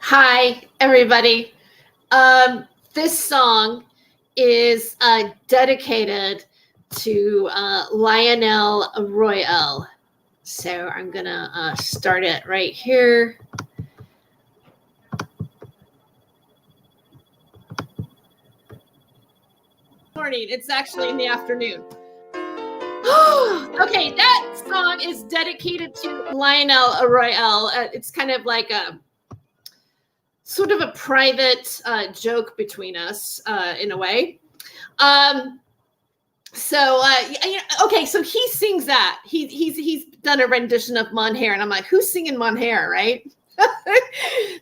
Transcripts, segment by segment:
Hi, everybody. This song is dedicated to Lionel Royale. So I'm going to start it right here. Morning. It's actually in the afternoon. Okay, that song is dedicated to Lionel Royale. It's kind of like a sort of a private joke between us in a way. Okay, so he sings that. He's done a rendition of Mon Hair, and I'm like, who's singing Mon Hair, right?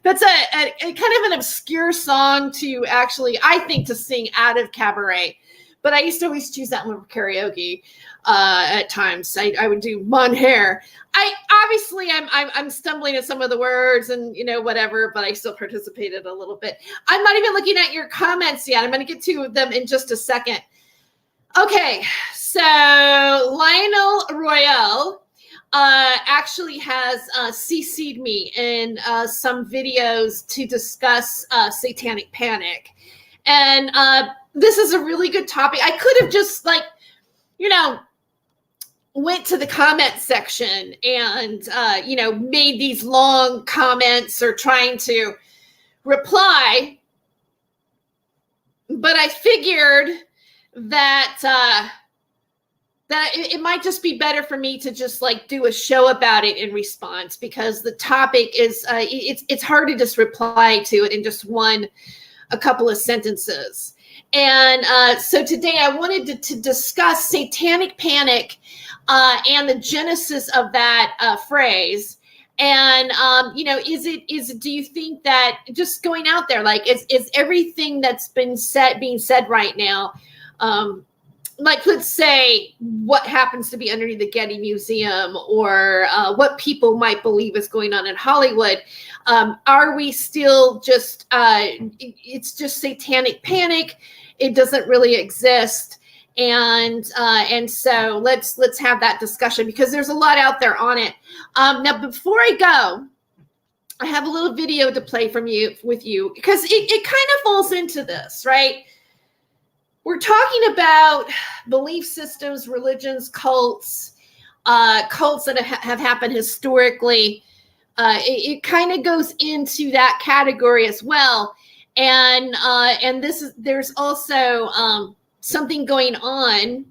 That's a kind of an obscure song to actually, I think, to sing out of cabaret. But I used to always choose that one for karaoke at times. I would do Mon Hair. I'm stumbling at some of the words and whatever, but I still participated a little bit. I'm not even looking at your comments yet. I'm going to get to them in just a second. Okay, so Lionel Royale actually has CC'd me in some videos to discuss Satanic Panic. And this is a really good topic. I could have just went to the comment section and, made these long comments or trying to reply. But I figured that it might just be better for me to just do a show about it in response, because the topic is it's hard to just reply to it in just a couple of sentences. And so today I wanted to discuss Satanic Panic and the genesis of that phrase. And do you think that, just going out there, is everything that's being said right now, let's say what happens to be underneath the Getty Museum, or what people might believe is going on in Hollywood, are we still just it's just Satanic Panic? It doesn't really exist. And so let's have that discussion, because there's a lot out there on it. Now, before I go, I have a little video to play with you, because it kind of falls into this, right? We're talking about belief systems, religions, cults that have happened historically. It kind of goes into that category as well. And there's also something going on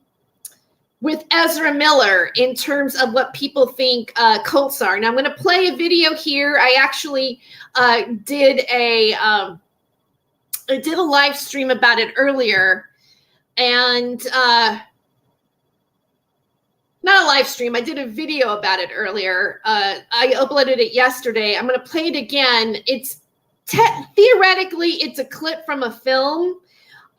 with Ezra Miller in terms of what people think cults are. Now I'm going to play a video here. I actually did a live stream about it earlier. And not a live stream, I did a video about it earlier. I uploaded it yesterday. I'm going to play it again. It's theoretically, it's a clip from a film,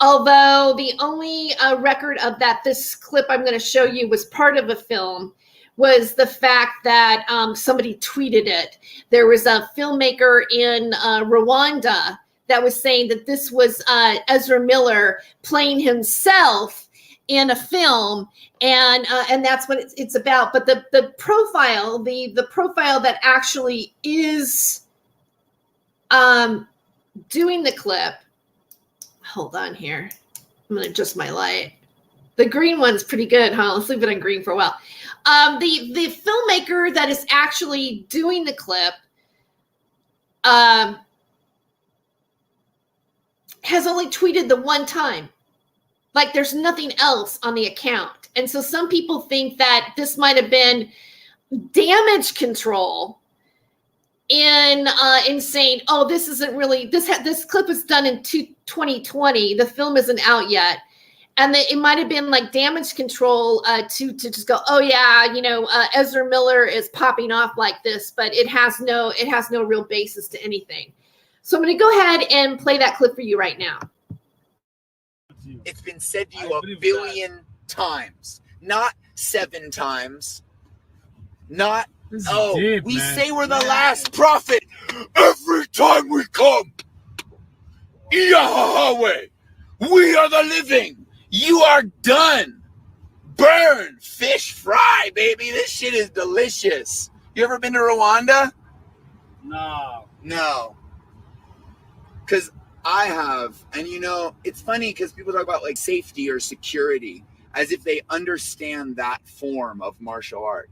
although the only record of this clip I'm going to show you was part of a film, was the fact that somebody tweeted it. There was a filmmaker in Rwanda that was saying that this was Ezra Miller playing himself in a film, and that's what it's about. But the profile, the profile that actually is doing the clip. Hold on here. I'm gonna adjust my light. The green one's pretty good, huh? Let's leave it on green for a while. The filmmaker that is actually doing the clip has only tweeted the one time. There's nothing else on the account. And so some people think that this might have been damage control in saying, oh, this isn't really, this clip was done in 2020. The film isn't out yet. And that it might have been damage control to just go, oh yeah, Ezra Miller is popping off like this, but it has no real basis to anything. So I'm going to go ahead and play that clip for you right now. It's been said to you a billion times, not 7 times, not, we say we're the last prophet every time we come. Yahweh, we are the living. You are done. Burn, fish fry, baby. This shit is delicious. You ever been to Rwanda? No. Because I have, and you know, it's funny because people talk about like safety or security as if they understand that form of martial art,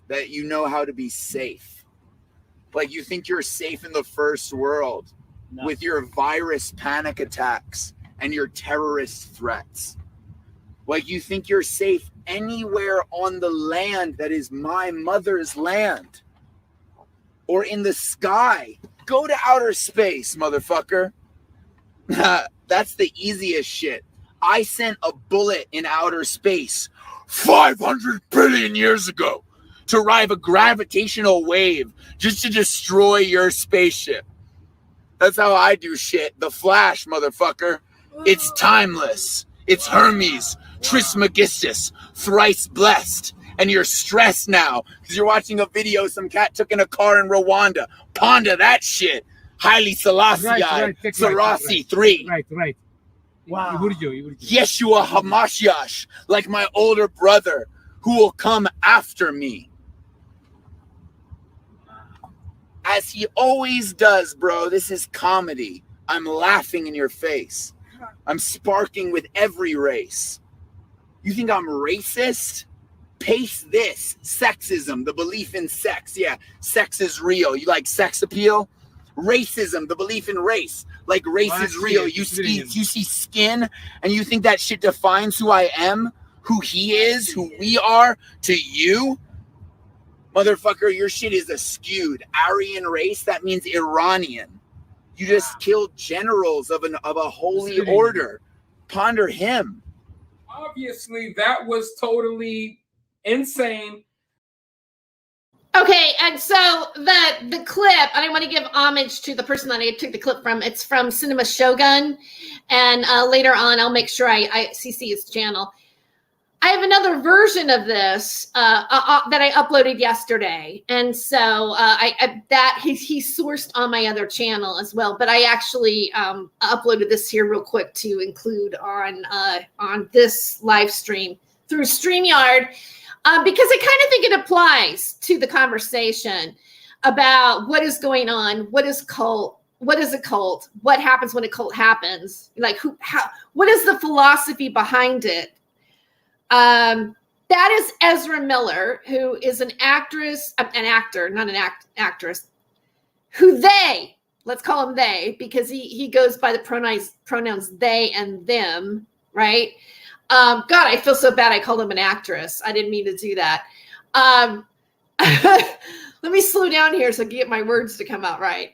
that you know how to be safe. Like you think you're safe in the first world with your virus panic attacks and your terrorist threats. Like you think you're safe anywhere on the land that is my mother's land or in the sky. Go to outer space, motherfucker. That's the easiest shit. I sent a bullet in outer space 500 billion years ago to ride a gravitational wave just to destroy your spaceship. That's how I do shit. The Flash, motherfucker. It's timeless. It's Hermes, Trismegistus, thrice blessed. And you're stressed now because you're watching a video some cat took in a car in Rwanda. Ponder that shit. Haile Selassie, Sarasi 3. Right. Wow. Yeshua HaMashiach, like my older brother who will come after me. As he always does, bro. This is comedy. I'm laughing in your face. I'm sparking with every race. You think I'm racist? Paste this. Sexism, the belief in sex. Yeah, sex is real. You like sex appeal? Racism, the belief in race. Like race is real. You see skin and you think that shit defines who I am, who he is, who we are to you? Motherfucker, your shit is skewed. Aryan race, that means Iranian. You just killed generals of a holy order. Ponder him. Obviously, that was totally insane. Okay, and so the clip, and I want to give homage to the person that I took the clip from. It's from Cinema Shogun, and later on, I'll make sure I CC his channel. I have another version of this that I uploaded yesterday, and so he sourced on my other channel as well. But I actually uploaded this here real quick to include on this live stream through StreamYard because I kind of think it applies to the conversation about what is going on, what is cult. What is a cult? What happens when a cult happens? Like what is the philosophy behind it? That is Ezra Miller, who is an actor, not an actress, who let's call him they, because he goes by the pronouns they and them, right? God, I feel so bad I called him an actress. I didn't mean to do that. Let me slow down here so I can get my words to come out right.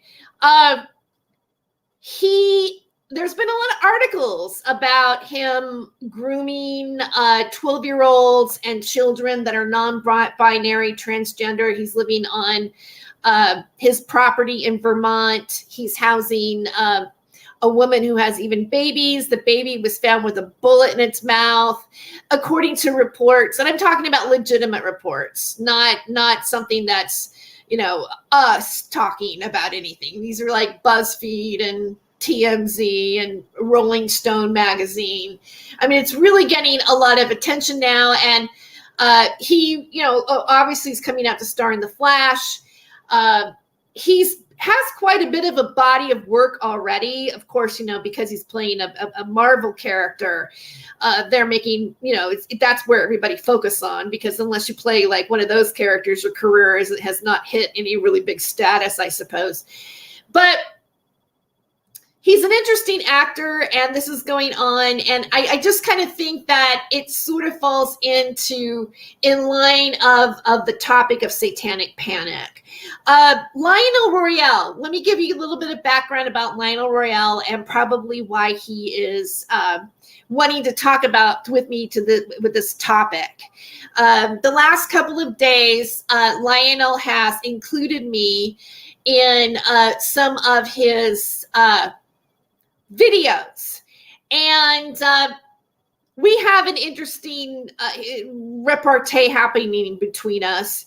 There's been a lot of articles about him grooming 12-year-olds and children that are non-binary, transgender. He's living on his property in Vermont. He's housing a woman who has even babies. The baby was found with a bullet in its mouth, according to reports. And I'm talking about legitimate reports, not something that's, us talking about anything. These are like BuzzFeed and TMZ and Rolling Stone magazine. I mean, it's really getting a lot of attention now. And he, obviously is coming out to star in The Flash. Has quite a bit of a body of work already. Of course, because he's playing a Marvel character, they're making, that's where everybody focus on, because unless you play like one of those characters, your career has not hit any really big status, I suppose. But he's an interesting actor, and this is going on. And I just kind of think that it sort of falls in line of the topic of satanic panic. Lionel Royale, let me give you a little bit of background about Lionel Royale and probably why he is wanting to talk with me with this topic. The last couple of days, Lionel has included me in some of his videos, and we have an interesting repartee happening between us.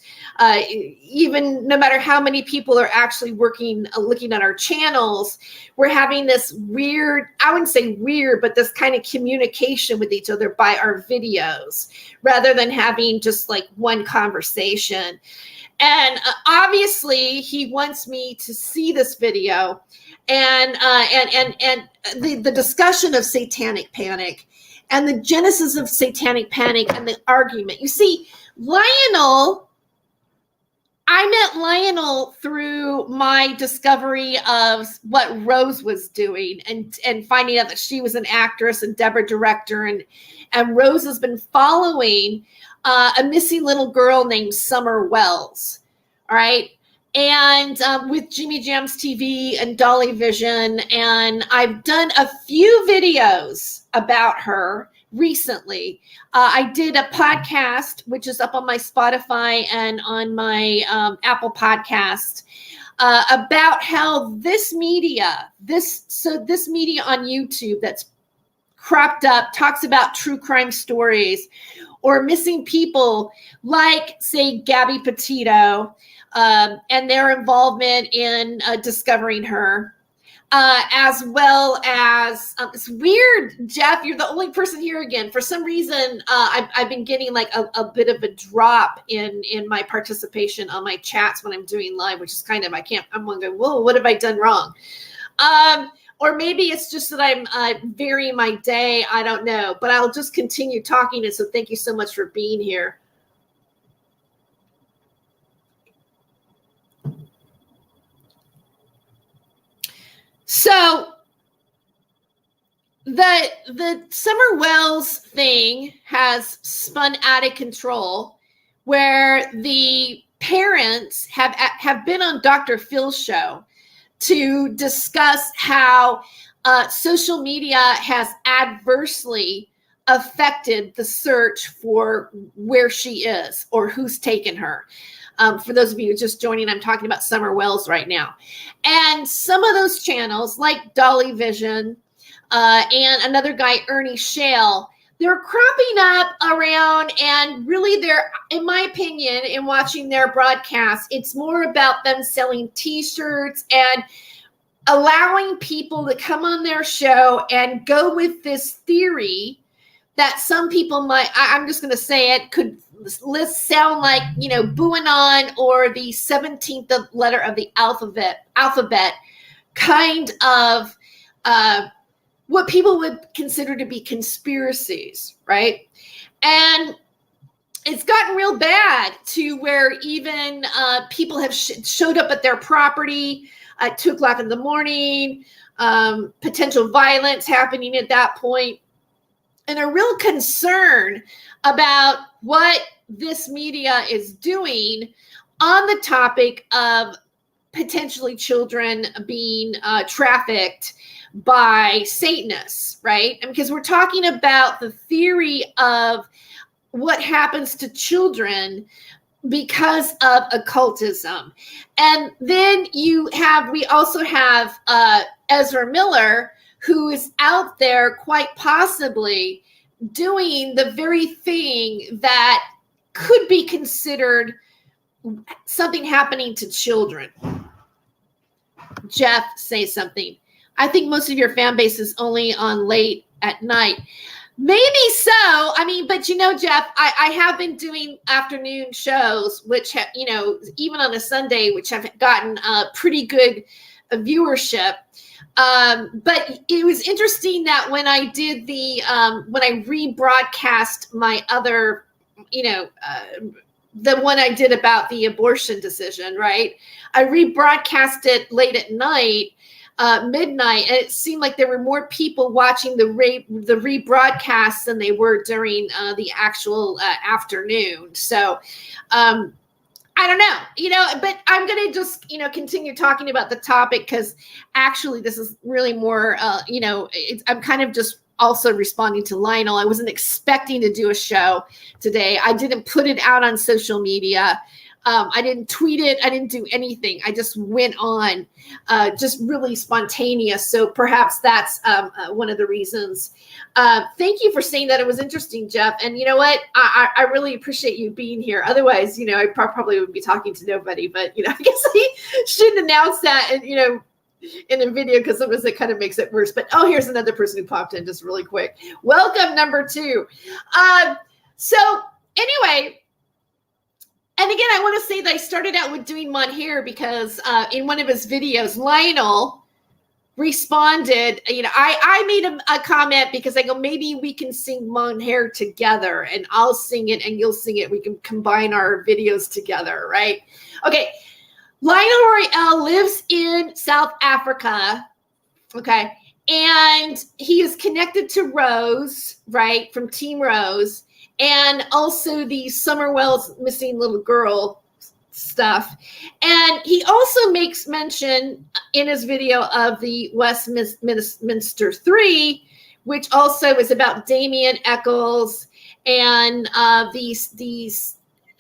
Even no matter how many people are actually looking at our channels, we're having this weird, I wouldn't say weird, but this kind of communication with each other by our videos, rather than having just like one conversation. And obviously he wants me to see this video and the discussion of satanic panic and the genesis of satanic panic and the argument. You see, I met Lionel through my discovery of what Rose was doing and finding out that she was an actress and Deborah director. And Rose has been following a missing little girl named Summer Wells. All right. And with Jimmy Jams TV and Dolly Vision. And I've done a few videos about her recently. I did a podcast, which is up on my Spotify and on my Apple podcast, about how this media on YouTube that's cropped up talks about true crime stories or missing people like, say, Gabby Petito and their involvement in discovering her. As well as it's weird, Jeff, you're the only person here again. For some reason, I've been getting like a bit of a drop in my participation on my chats when I'm doing live, which is kind of, I'm wondering, whoa, what have I done wrong? Or maybe it's just that I'm varying my day. I don't know, but I'll just continue talking. And so thank you so much for being here. So the Summer Wells thing has spun out of control, where the parents have been on Dr. Phil's show to discuss how social media has adversely affected the search for where she is or who's taken her. For those of you just joining, I'm talking about Summer Wells right now. And some of those channels, like Dolly Vision and another guy, Ernie Shale, they're cropping up around, and really they're, in my opinion, in watching their broadcasts, it's more about them selling T-shirts and allowing people to come on their show and go with this theory that some people might, I'm just going to say it, could sound like, Buanon or the 17th letter of the alphabet kind of what people would consider to be conspiracies, right? And it's gotten real bad to where even people have showed up at their property at 2:00 in the morning, potential violence happening at that point, and a real concern about what this media is doing on the topic of potentially children being trafficked by Satanists, right? And because we're talking about the theory of what happens to children because of occultism. And then we also have Ezra Miller, who is out there quite possibly doing the very thing that could be considered something happening to children. Jeff, say something. I think most of your fan base is only on late at night. Maybe so. But Jeff, I have been doing afternoon shows, which have, even on a Sunday, which have gotten pretty good viewership. But it was interesting that when I did when I rebroadcast my other, the one I did about the abortion decision, right? I rebroadcast it late at night, midnight, and it seemed like there were more people watching the rebroadcast than they were during the actual afternoon. So, I don't know, but I'm going to just, continue talking about the topic because actually this is really more, I'm kind of just also responding to Lionel. I wasn't expecting to do a show today. I didn't put it out on social media. I didn't tweet it. I didn't do anything. I just went on, just really spontaneous. So perhaps that's one of the reasons. Thank you for saying that. It was interesting, Jeff. And you know what? I really appreciate you being here. Otherwise, I probably would be talking to nobody. But I guess I shouldn't announce that. And in a video because sometimes it kind of makes it worse. But here's another person who popped in just really quick. Welcome, number 2. So anyway. And again, I want to say that I started out with doing Mon hair because in one of his videos, Lionel responded, I made a comment because I go, maybe we can sing Mon hair together and I'll sing it and you'll sing it. We can combine our videos together, right? Okay. Lionel Royale lives in South Africa. Okay. And he is connected to Rose, right? From Team Rose. And also the Summerwell's missing little girl stuff. And he also makes mention in his video of the Westminster 3, which also is about Damien Eccles and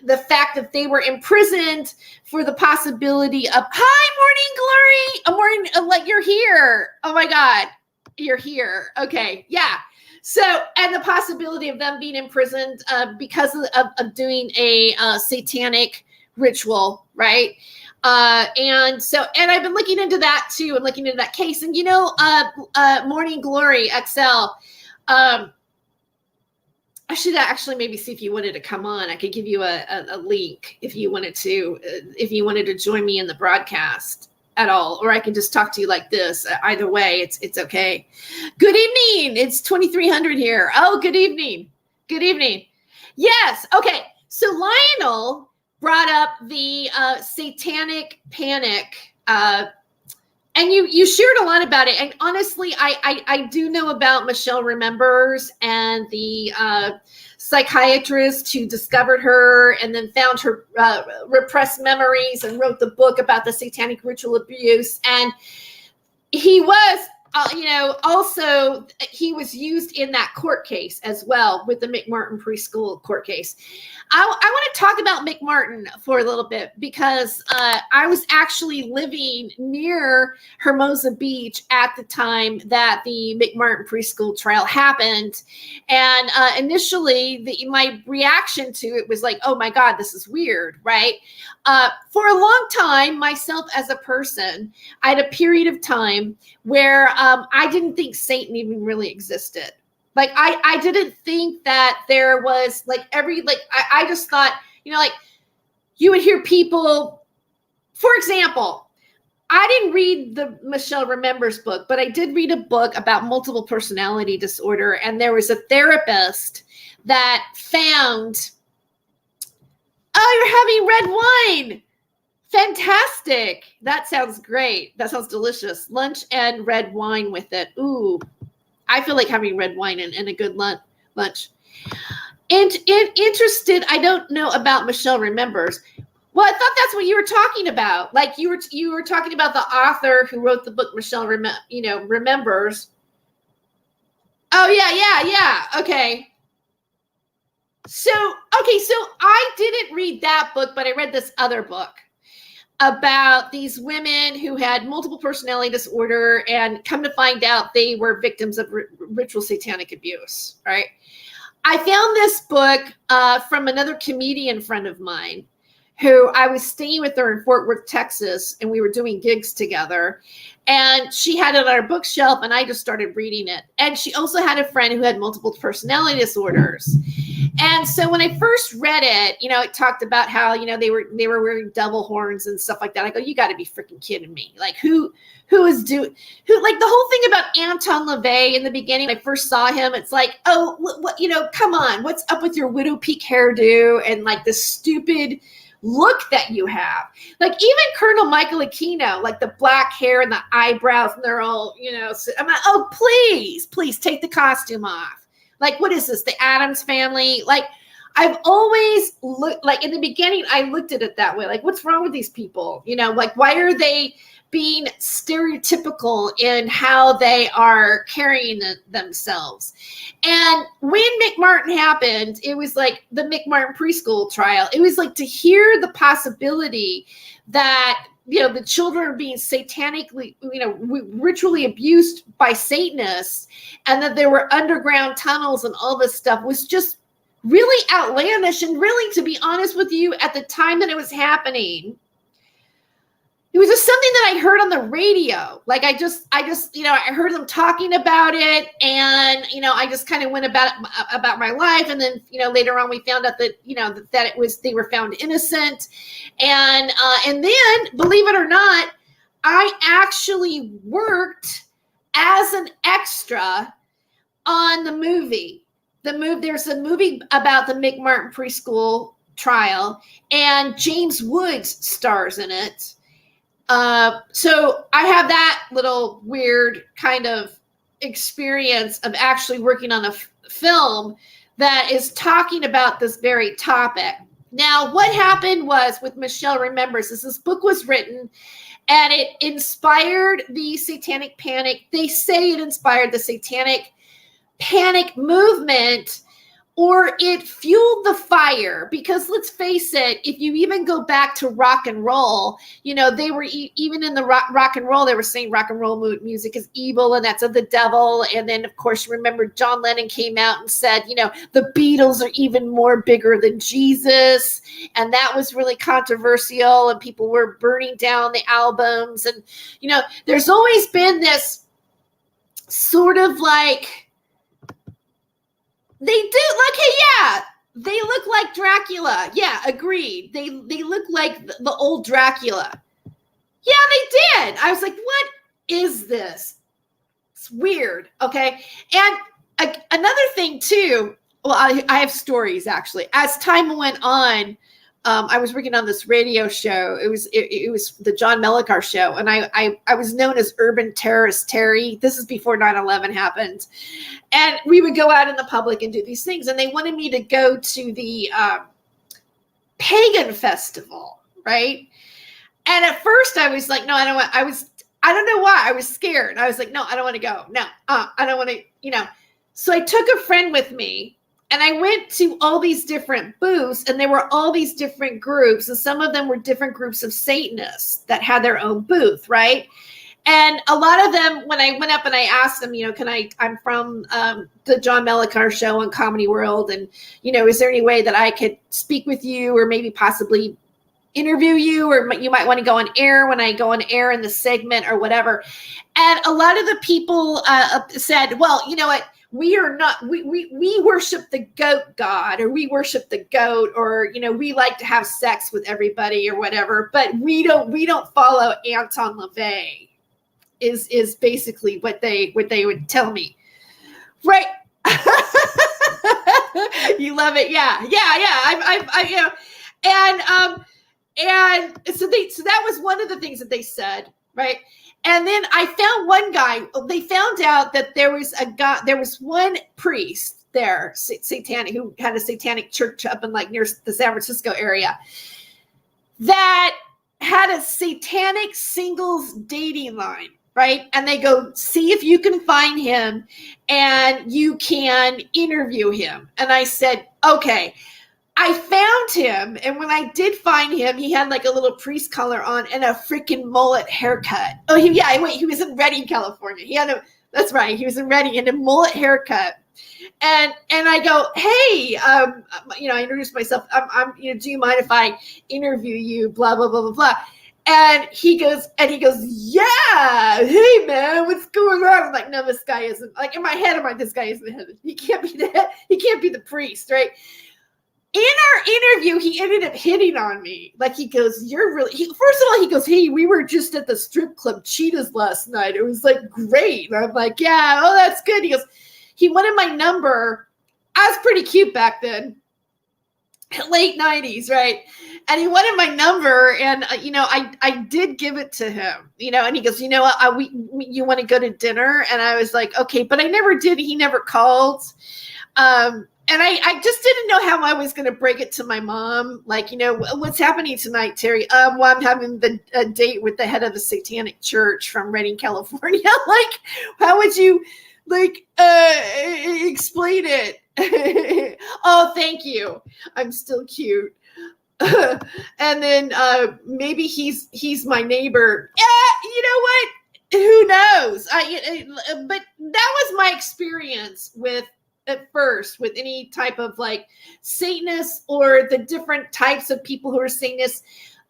the fact that they were imprisoned for the possibility of, hi, Morning Glory, like you're here. Oh my God, you're here. Okay, yeah. So, and the possibility of them being imprisoned because of doing a satanic ritual, right? And I've been looking into that too, and looking into that case. And Morning Glory XL. I should actually maybe see if you wanted to come on. I could give you a link if you wanted to join me in the broadcast at all, or I can just talk to you like this. Either way, it's okay. Good evening. It's 2300 here. Oh, good evening. Good evening. Yes. Okay. So Lionel brought up the satanic panic, and you shared a lot about it. And honestly, I do know about Michelle Remembers and the psychiatrist who discovered her and then found her repressed memories and wrote the book about the satanic ritual abuse. And he was, also he was used in that court case as well with the McMartin preschool court case. I want to talk about McMartin for a little bit because I was actually living near Hermosa Beach at the time that the McMartin preschool trial happened. And initially, my reaction to it was like, oh my God, this is weird, right? For a long time, myself as a person, I had a period of time where I didn't think Satan even really existed. Like, I didn't think that there was I just thought, you would hear people, for example, I didn't read the Michelle Remembers book, but I did read a book about multiple personality disorder. And there was a therapist that found, oh, you're having red wine. Fantastic. That sounds great. That sounds delicious. Lunch and red wine with it. Ooh, I feel like having red wine and a good lunch. And interested, I don't know about Michelle Remembers. Well, I thought that's what you were talking about. Like you were talking about the author who wrote the book Michelle Remembers. Oh yeah. Okay. So I didn't read that book, but I read this other book about these women who had multiple personality disorder and come to find out they were victims of ritual satanic abuse, right? I found this book from another comedian friend of mine who I was staying with her in Fort Worth, Texas, and we were doing gigs together. And she had it on her bookshelf, and I just started reading it. And she also had a friend who had multiple personality disorders. And so when I first read it, it talked about how, they were wearing devil horns and stuff like that. I go, you got to be freaking kidding me. Like who like the whole thing about Anton LaVey in the beginning, when I first saw him, it's like, oh, what, come on, what's up with your Widow Peak hairdo and like the stupid look that you have? Like even Colonel Michael Aquino, like the black hair and the eyebrows, and they're all, so I'm like, oh, please take the costume off. Like, what is this? The Addams Family? Like, I've always looked, like in the beginning, I looked at it that way. Like, what's wrong with these people? Like, why are they being stereotypical in how they are carrying themselves? And when McMartin happened, it was like the McMartin preschool trial. It was like to hear the possibility that, the children are being satanically, ritually abused by Satanists, and that there were underground tunnels and all this stuff was just really outlandish. And really, to be honest with you, at the time that it was happening, it was just something that I heard on the radio. Like I just, I heard them talking about it, and, I just kind of went about my life. And then, later on we found out that, that they were found innocent. And then, believe it or not, I actually worked as an extra on the movie. There's a movie about the McMartin preschool trial, and James Woods stars in it. So I have that little weird kind of experience of actually working on a film that is talking about this very topic. Now, what happened was with Michelle Remembers is this book was written, and it inspired the Satanic Panic. They say it inspired the Satanic Panic movement, or it fueled the fire, because let's face it, if you even go back to rock and roll, they were even in the rock and roll, they were saying rock and roll music is evil and that's of the devil. And then, of course, you remember John Lennon came out and said, the Beatles are even more bigger than Jesus. And that was really controversial, and people were burning down the albums. And, there's always been this sort of like, they do like, hey, yeah, they look like Dracula. Yeah, agreed. They look like the old Dracula. Yeah, they did. I was like, what is this? It's weird. Okay. And another thing too, well, I have stories actually. As time went on, I was working on this radio show. It was the John Mellecar show. And I was known as urban terrorist Tere. This is before 9/11 happened. And we would go out in the public and do these things. And they wanted me to go to the pagan festival, right? And at first I was like, no, I don't want, I don't know why. I was scared. I was like, no, I don't want to go. No, I don't want to, So I took a friend with me, and I went to all these different booths, and there were all these different groups. And some of them were different groups of Satanists that had their own booth, right? And a lot of them, when I went up and I asked them, I'm from the John Mellecar show on Comedy World. And, is there any way that I could speak with you, or maybe possibly interview you, or you might want to go on air when I go on air in the segment or whatever. And a lot of the people said, well, you know what? We are not, we worship the goat god, or we worship the goat, or, we like to have sex with everybody or whatever, but we don't follow Anton LaVey is basically what they would tell me. Right. You love it. Yeah. And so that was one of the things that they said. Right. And then I found one guy, they found out that there was one priest there, Satanic, who had a Satanic church up in like near the San Francisco area, that had a Satanic singles dating line, right? And they go, see if you can find him and you can interview him. And I said, okay. I found him, and when I did find him, he had like a little priest collar on and a freaking mullet haircut. Oh, he was in Redding, California. That's right, he was in Redding, and a mullet haircut. And I go, hey, I introduced myself. Do you mind if I interview you? Blah blah blah blah blah. And he goes, yeah, hey man, what's going on? I'm like, no, this guy isn't. Like in my head, I'm like, this guy isn't. He can't be the priest, right? In our interview, he ended up hitting on me. Like he goes, first of all, he goes, hey, we were just at the strip club Cheetahs last night. It was like great. And I'm like, yeah, oh, that's good. He goes, he wanted my number. I was pretty cute back then, late 90s, right? And he wanted my number, and I did give it to him, and he goes, you know what, you want to go to dinner? And I was like, okay, but I never did. He never called. And I just didn't know how I was going to break it to my mom. Like, what's happening tonight, Tere? Well, I'm having a date with the head of the Satanic Church from Redding, California. Like, how would you explain it? Oh, thank you. I'm still cute. And then maybe he's my neighbor. You know what? Who knows? But that was my experience at first with any type of like Satanists, or the different types of people who are Satanists.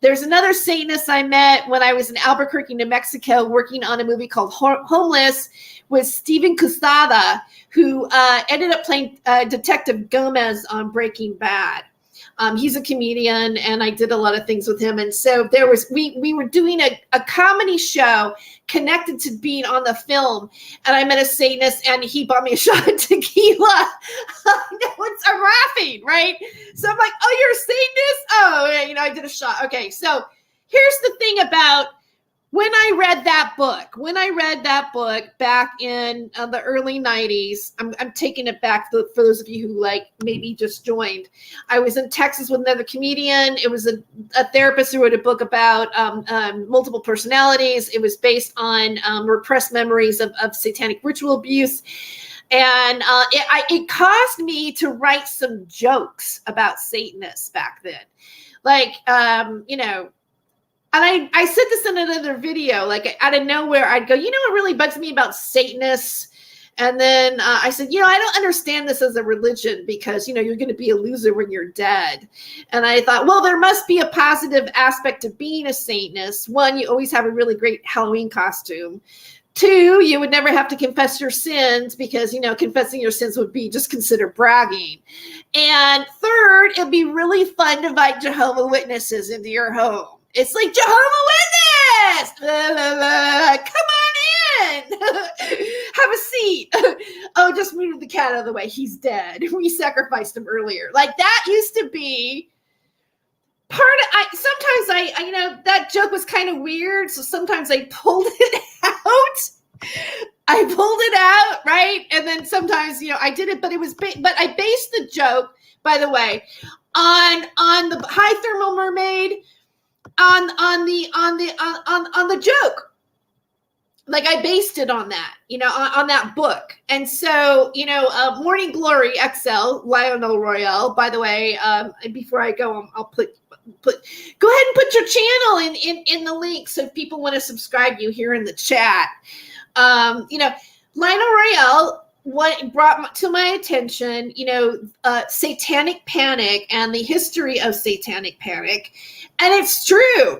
There's another Satanist I met when I was in Albuquerque, New Mexico, working on a movie called Homeless with Steven Cusada, who ended up playing Detective Gomez on Breaking Bad. He's a comedian, and I did a lot of things with him. And so we were doing a comedy show connected to being on the film, and I met a Satanist, and he bought me a shot of tequila. I'm laughing, right? So I'm like, oh, you're a Satanist? Oh, yeah, I did a shot. Okay, so here's the thing about when I read that book back in the early 90s, I'm taking it back for those of you who maybe just joined. I was in Texas with another comedian. It was a therapist who wrote a book about multiple personalities. It was based on repressed memories of satanic ritual abuse. And it caused me to write some jokes about Satanists back then. And I said this in another video, out of nowhere, I'd go, what really bugs me about Satanists? And then I said, I don't understand this as a religion because, you're going to be a loser when you're dead. And I thought, well, there must be a positive aspect of being a Satanist. One, you always have a really great Halloween costume. Two, you would never have to confess your sins because, confessing your sins would be just considered bragging. And third, it'd be really fun to invite Jehovah's Witnesses into your home. It's like Jehovah's Witness. Come on in. Have a seat. Oh, just move the cat out of the way. He's dead. We sacrificed him earlier. That used to be part of. Sometimes I that joke was kind of weird. So sometimes I pulled it out. Right? And then sometimes I did it, but it was. But I based the joke, by the way, on the High Thermal Mermaid. On the joke, I based it on that, on that book. And so, Morning Glory XL, Lionel Royale, by the way, before I go, I'll go ahead and put your channel in the link. So if people want to subscribe you here in the chat, Lionel Royale, what brought to my attention, Satanic Panic and the history of Satanic Panic. And it's true.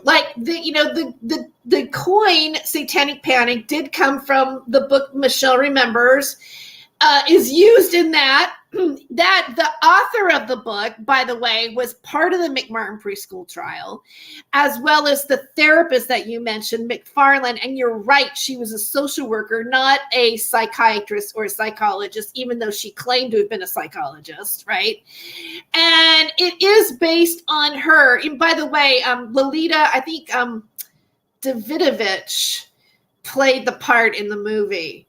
The coin Satanic Panic did come from the book Michelle Remembers, is used in that. That the author of the book, by the way, was part of the McMartin preschool trial, as well as the therapist that you mentioned, McFarland. And you're right, she was a social worker, not a psychiatrist or a psychologist, even though she claimed to have been a psychologist, right? And it is based on her. And by the way, Lolita, I think Davidovich played the part in the movie.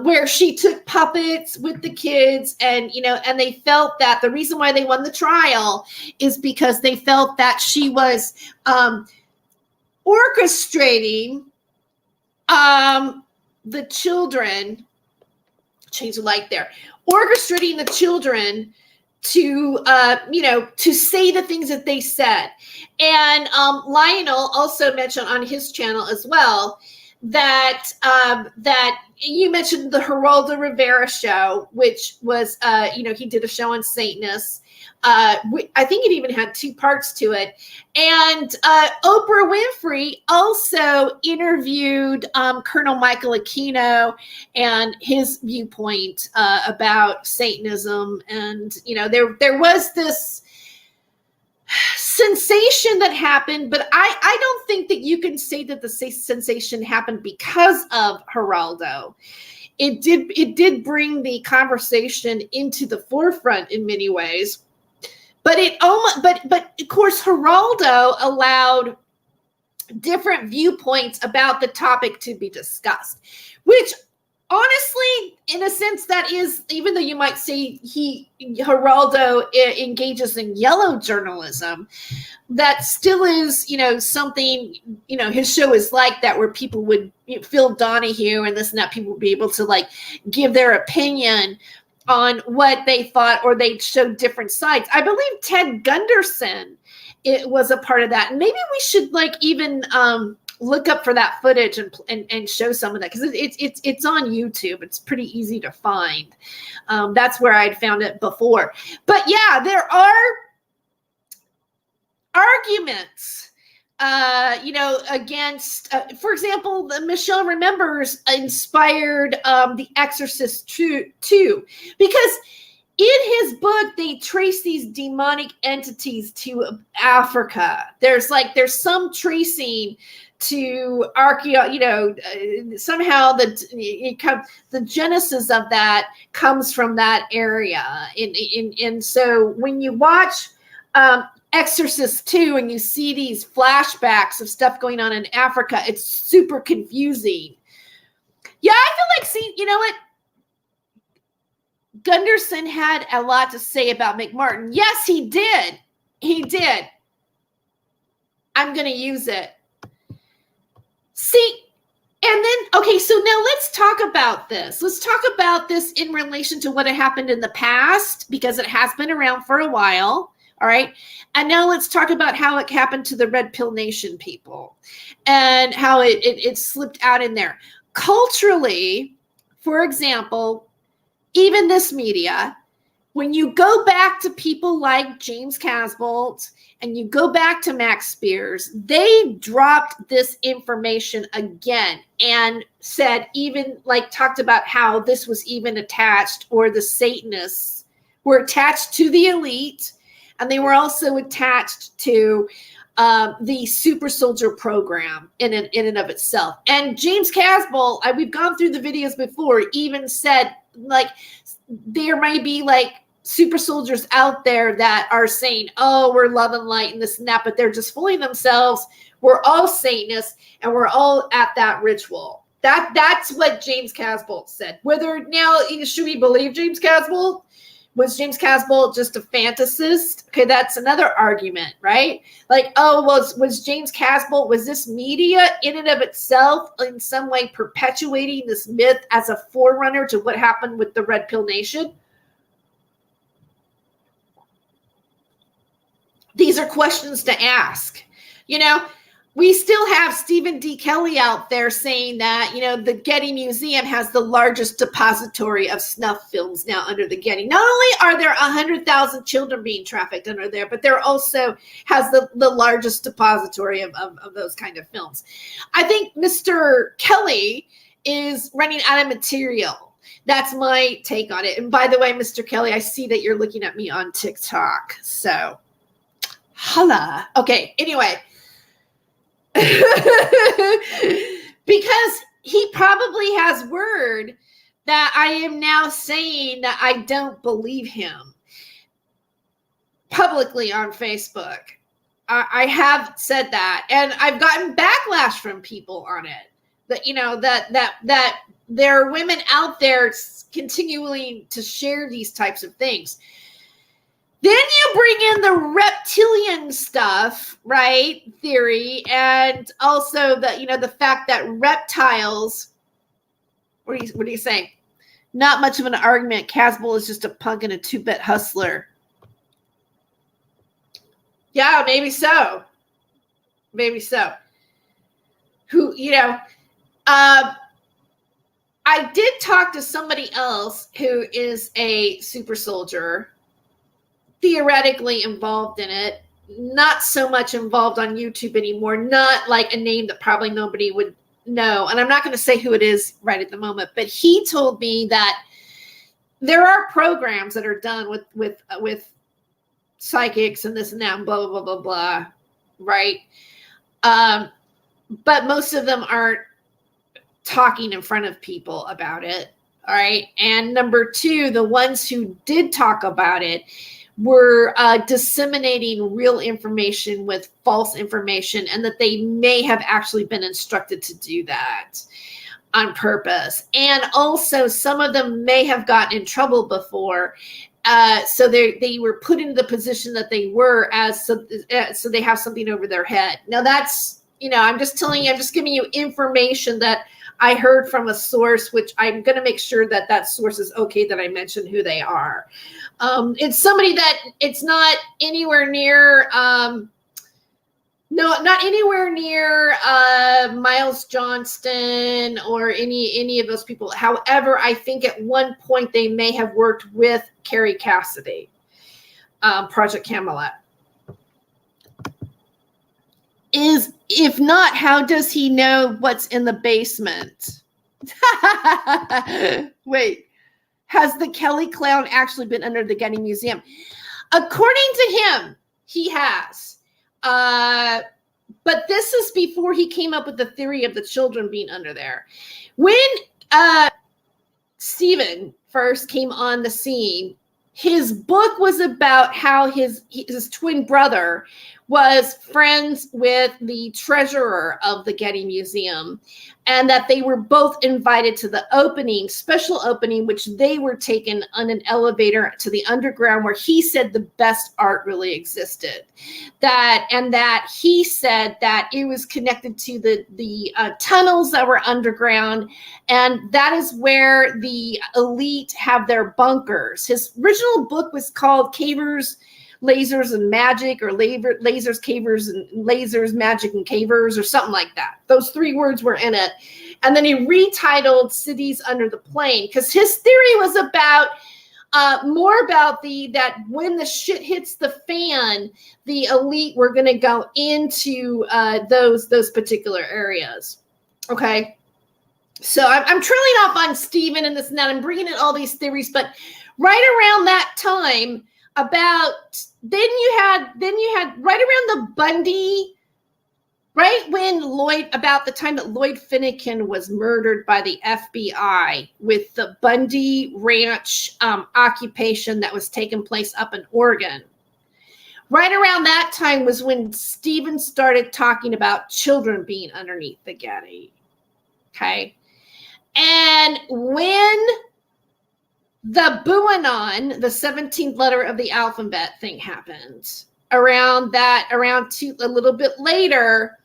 Where she took puppets with the kids and they felt that the reason why they won the trial is because they felt that she was orchestrating the children, change the light there, orchestrating the children to say the things that they said. And Lionel also mentioned on his channel as well that you mentioned the Geraldo Rivera show, which was, he did a show on Satanists. I think it even had 2 parts to it. And Oprah Winfrey also interviewed Colonel Michael Aquino and his viewpoint about Satanism. And, there was this sensation that happened, but I don't think that you can say that the sensation happened because of Geraldo. It did bring the conversation into the forefront in many ways, but of course Geraldo allowed different viewpoints about the topic to be discussed, which honestly, in a sense, that is, even though you might say Geraldo engages in yellow journalism, that still is, something, his show is like that, where people would, Phil Donahue and this and that, people would be able to give their opinion on what they thought, or they'd show different sides. I believe Ted Gunderson, it was a part of that. And maybe we should even, look up for that footage and show some of that, because it's on YouTube. It's pretty easy to find. That's where I'd found it before. But yeah, there are arguments against, for example, Michelle Remembers inspired The Exorcist 2, because in his book, they trace these demonic entities to Africa. There's some tracing to somehow the genesis of that comes from that area. And so when you watch Exorcist 2 and you see these flashbacks of stuff going on in Africa, it's super confusing. Yeah, I feel like, see, you know what? Gunderson had a lot to say about McMartin. Yes, he did. He did. I'm going to use it. See, and then, okay, so now let's talk about this. Let's talk about this in relation to what had happened in the past, because it has been around for a while. All right. And now let's talk about how it happened to the Red Pill Nation people and how it slipped out in there. Culturally, for example, even this media, when you go back to people like James Casbolt and you go back to Max Spears, they dropped this information again and said, even talked about how this was even attached, or the Satanists were attached to the elite, and they were also attached to the super soldier program in and of itself. And James Casbolt, we've gone through the videos before, even said there may be super soldiers out there that are saying, oh, we're love and light and this and that, but they're just fooling themselves. We're all Satanists and we're all at that ritual. That's what James Casbolt said. Whether now, should we believe James Casbolt? Was James Casbolt just a fantasist? Okay, that's another argument, right? Was James Casbolt, was this media in and of itself in some way perpetuating this myth as a forerunner to what happened with the Red Pill Nation? These are questions to ask. We still have Stephen D. Kelly out there saying that, the Getty Museum has the largest depository of snuff films now under the Getty. Not only are there 100,000 children being trafficked under there, but there also has the largest depository of those kind of films. I think Mr. Kelly is running out of material. That's my take on it. And by the way, Mr. Kelly, I see that you're looking at me on TikTok. So, holla. Okay, anyway. Because he probably has word that I am now saying that I don't believe him publicly on Facebook. I have said that, and I've gotten backlash from people on it. That there are women out there continuing to share these types of things. Then you bring in the reptilian stuff, right? Theory, and also the fact that reptiles. What are you saying? Not much of an argument. Casbolt is just a punk and a 2-bit hustler. Yeah, maybe so. Maybe so. I did talk to somebody else who is a super soldier, theoretically involved in it, not so much involved on YouTube anymore, not like a name that probably nobody would know. And I'm not going to say who it is right at the moment, but he told me that there are programs that are done with psychics and this and that and blah, blah, blah, blah, blah, right? But most of them aren't talking in front of people about it, all right? And number two, the ones who did talk about it were disseminating real information with false information, and that they may have actually been instructed to do that on purpose. And also some of them may have gotten in trouble before. So they were put into the position that they were so they have something over their head. Now that's, I'm just giving you information that I heard from a source, which I'm going to make sure that source is okay that I mention who they are. It's somebody that it's not anywhere near, not anywhere near Miles Johnston or any of those people. However, I think at one point they may have worked with Carrie Cassidy, Project Camelot. is, if not, how does he know what's in the basement? Wait, has the Kelly clown actually been under the Getty Museum? According to him, he has. But this is before he came up with the theory of the children being under there. When Stephen first came on the scene, his book was about how his twin brother was friends with the treasurer of the Getty Museum, and that they were both invited to the special opening, which they were taken on an elevator to the underground, where he said the best art really existed. That he said that it was connected to the tunnels that were underground, and that is where the elite have their bunkers. His original book was called Cavers, Lasers and Magic, or Lasers, Cavers, and Lasers, Magic, and Cavers, or something like that. Those 3 words were in it. And then he retitled Cities Under the Plane, because his theory was about more about that when the shit hits the fan, the elite were going to go into those particular areas. Okay. So I'm trailing off on Stephen and this and that. I'm bringing in all these theories, but right around that time, then you had right around the Bundy, right when about the time that Lloyd Finnegan was murdered by the FBI with the Bundy Ranch occupation that was taking place up in Oregon. Right around that time was when Stephen started talking about children being underneath the Getty. Okay. And when the Buanon, the 17th letter of the alphabet thing happened, a little bit later,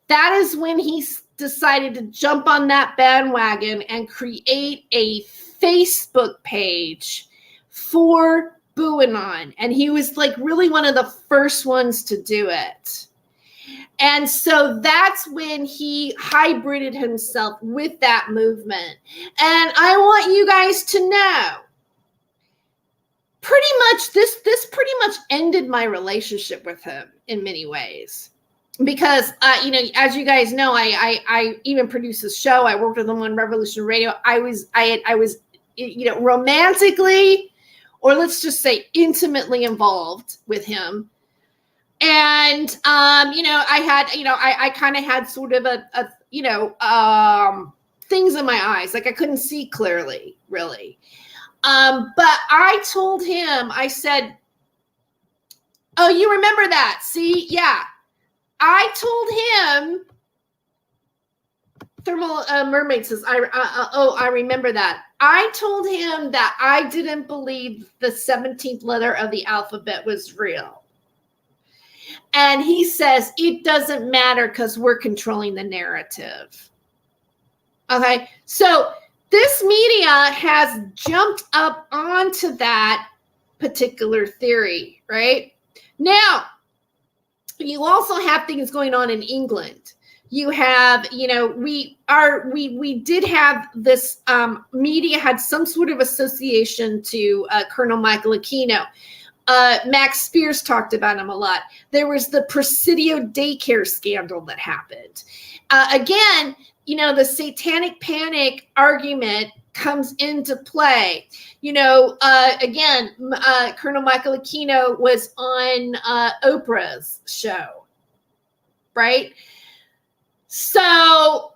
that is when he decided to jump on that bandwagon and create a Facebook page for Buanon. And he was like really one of the first ones to do it. And so that's when he hybrided himself with that movement. And I want you guys to know, pretty much this pretty much ended my relationship with him in many ways. Because, as you guys know, I even produced this show. I worked with him on Revolution Radio. I was romantically, or let's just say intimately involved with him. And, I kind of had sort of things in my eyes. Like I couldn't see clearly, really. But I told him, I said, oh, you remember that? See? Yeah. I told him, Thermal Mermaid says, I remember that. I told him that I didn't believe the 17th letter of the alphabet was real. And he says, it doesn't matter because we're controlling the narrative. Okay, so this media has jumped up onto that particular theory, right? Now, you also have things going on in England. You have, we did have this, media had some sort of association to Colonel Michael Aquino. Max Spears talked about him a lot. There was the Presidio daycare scandal that happened. Again, the satanic panic argument comes into play. Again, Colonel Michael Aquino was on Oprah's show, right? So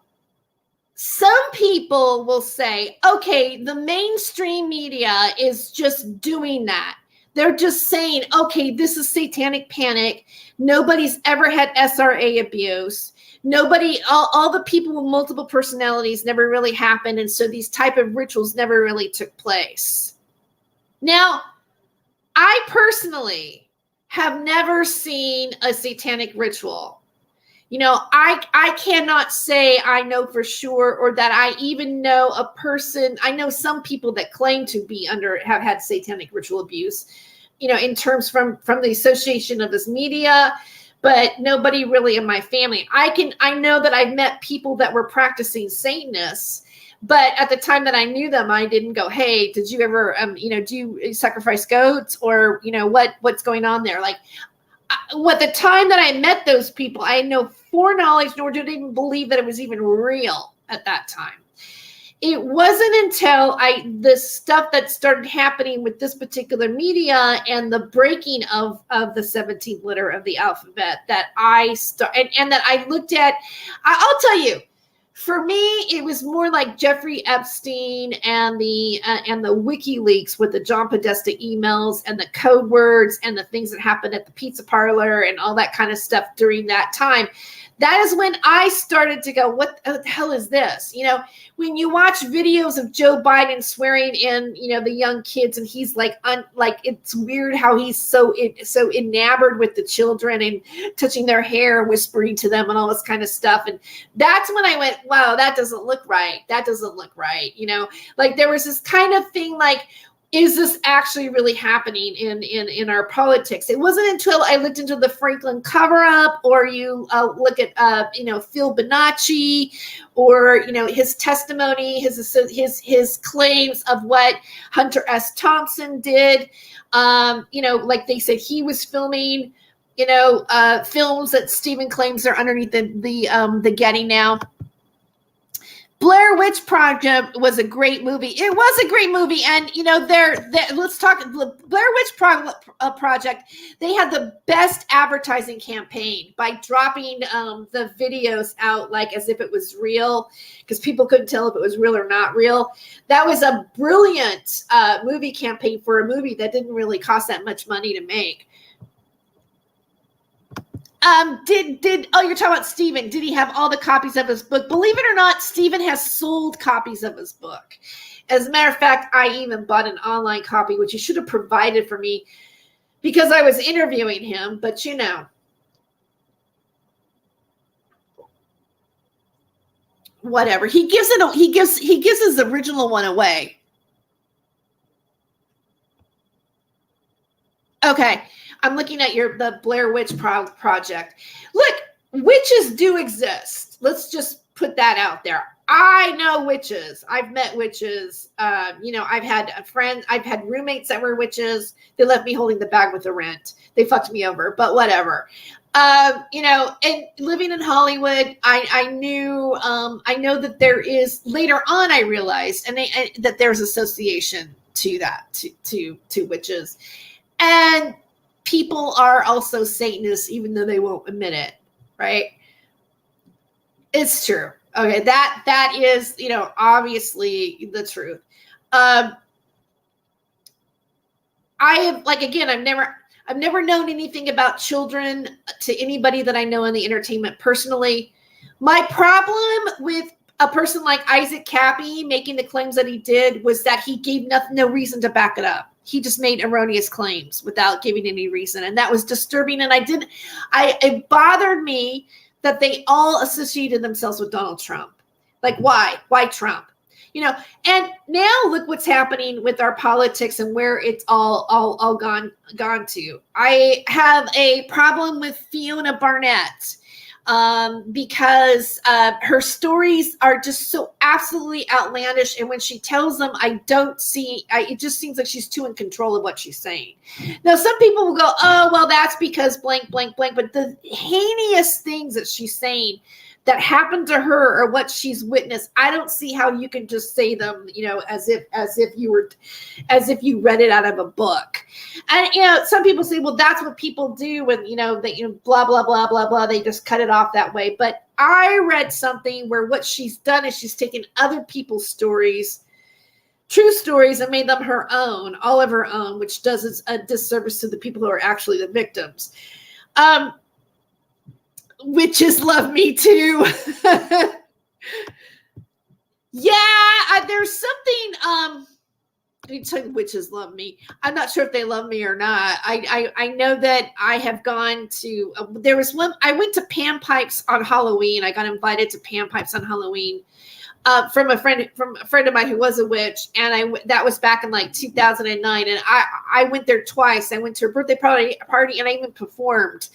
some people will say, okay, the mainstream media is just doing that. They're just saying, okay, this is satanic panic. Nobody's ever had SRA abuse. All the people with multiple personalities never really happened. And so these type of rituals never really took place. Now, I personally have never seen a satanic ritual. I cannot say I know for sure, or that I even know a person. I know some people that claim to have had satanic ritual abuse, in terms from the association of this media, but nobody really in my family. I know that I've met people that were practicing Satanists, but at the time that I knew them, I didn't go, hey, did you ever, do you sacrifice goats, or, what's going on there? Like, at the time that I met those people, I had no foreknowledge, nor did I even believe that it was even real at that time. It wasn't until the stuff that started happening with this particular media and the breaking of the 17th letter of the alphabet that I and that I looked at. I'll tell you, for me, it was more like Jeffrey Epstein and the WikiLeaks with the John Podesta emails and the code words and the things that happened at the pizza parlor and all that kind of stuff during that time. That is when I started to go, what the hell is this? You know, when you watch videos of Joe Biden swearing in, you know, the young kids, and he's like, it's weird how he's so enamored with the children and touching their hair, whispering to them and all this kind of stuff. And that's when I went, wow, that doesn't look right. That doesn't look right. You know, like there was this kind of thing like, is this actually really happening in our politics? It wasn't until I looked into the Franklin cover-up, or you look at Phil Bonacci, or his testimony, his claims of what Hunter S. Thompson did. Like they said, he was filming films that Stephen claims are underneath the Getty now. Blair Witch Project was a great movie. It was a great movie. And, let's talk Blair Witch Project. They had the best advertising campaign by dropping the videos out like as if it was real, because people couldn't tell if it was real or not real. That was a brilliant movie campaign for a movie that didn't really cost that much money to make. You're talking about Stephen. Did he have all the copies of his book? Believe it or not, Stephen has sold copies of his book. As a matter of fact, I even bought an online copy, which he should have provided for me because I was interviewing him, but whatever. He gives his original one away. Okay. I'm looking at the Blair Witch Project. Look, witches do exist. Let's just put that out there. I know witches. I've met witches. I've had friends. I've had roommates that were witches. They left me holding the bag with the rent. They fucked me over, but whatever. And living in Hollywood, I know that there is, later on I realized, that there's association to that, to witches. And people are also Satanists, even though they won't admit it, right? It's true. Okay, that is, obviously the truth. I have, I've never known anything about children to anybody that I know in the entertainment personally. My problem with a person like Isaac Cappy making the claims that he did was that he gave no reason to back it up. He just made erroneous claims without giving any reason. And that was disturbing. And it bothered me that they all associated themselves with Donald Trump. Like, why? Why Trump? And now look what's happening with our politics and where it's all gone to. I have a problem with Fiona Barnett. Because her stories are just so absolutely outlandish. And when she tells them, it just seems like she's too in control of what she's saying. Now, some people will go, oh, well, that's because blank, blank, blank. But the heinous things that she's saying that happened to her or what she's witnessed, I don't see how you can just say them, as if you read it out of a book. And some people say, well, that's what people do when they blah blah blah blah blah. They just cut it off that way. But I read something where what she's done is she's taken other people's stories, true stories, and made them her own, all of her own, which does a disservice to the people who are actually the victims. Witches love me too. Yeah, there's something. Let me tell you, witches love me. I'm not sure if they love me or not. I know that I have gone to. There was one. I went to Pan Pipes on Halloween. I got invited to Pan Pipes on Halloween from a friend of mine who was a witch, and that was back in like 2009. And I went there twice. I went to her birthday party, and I even performed,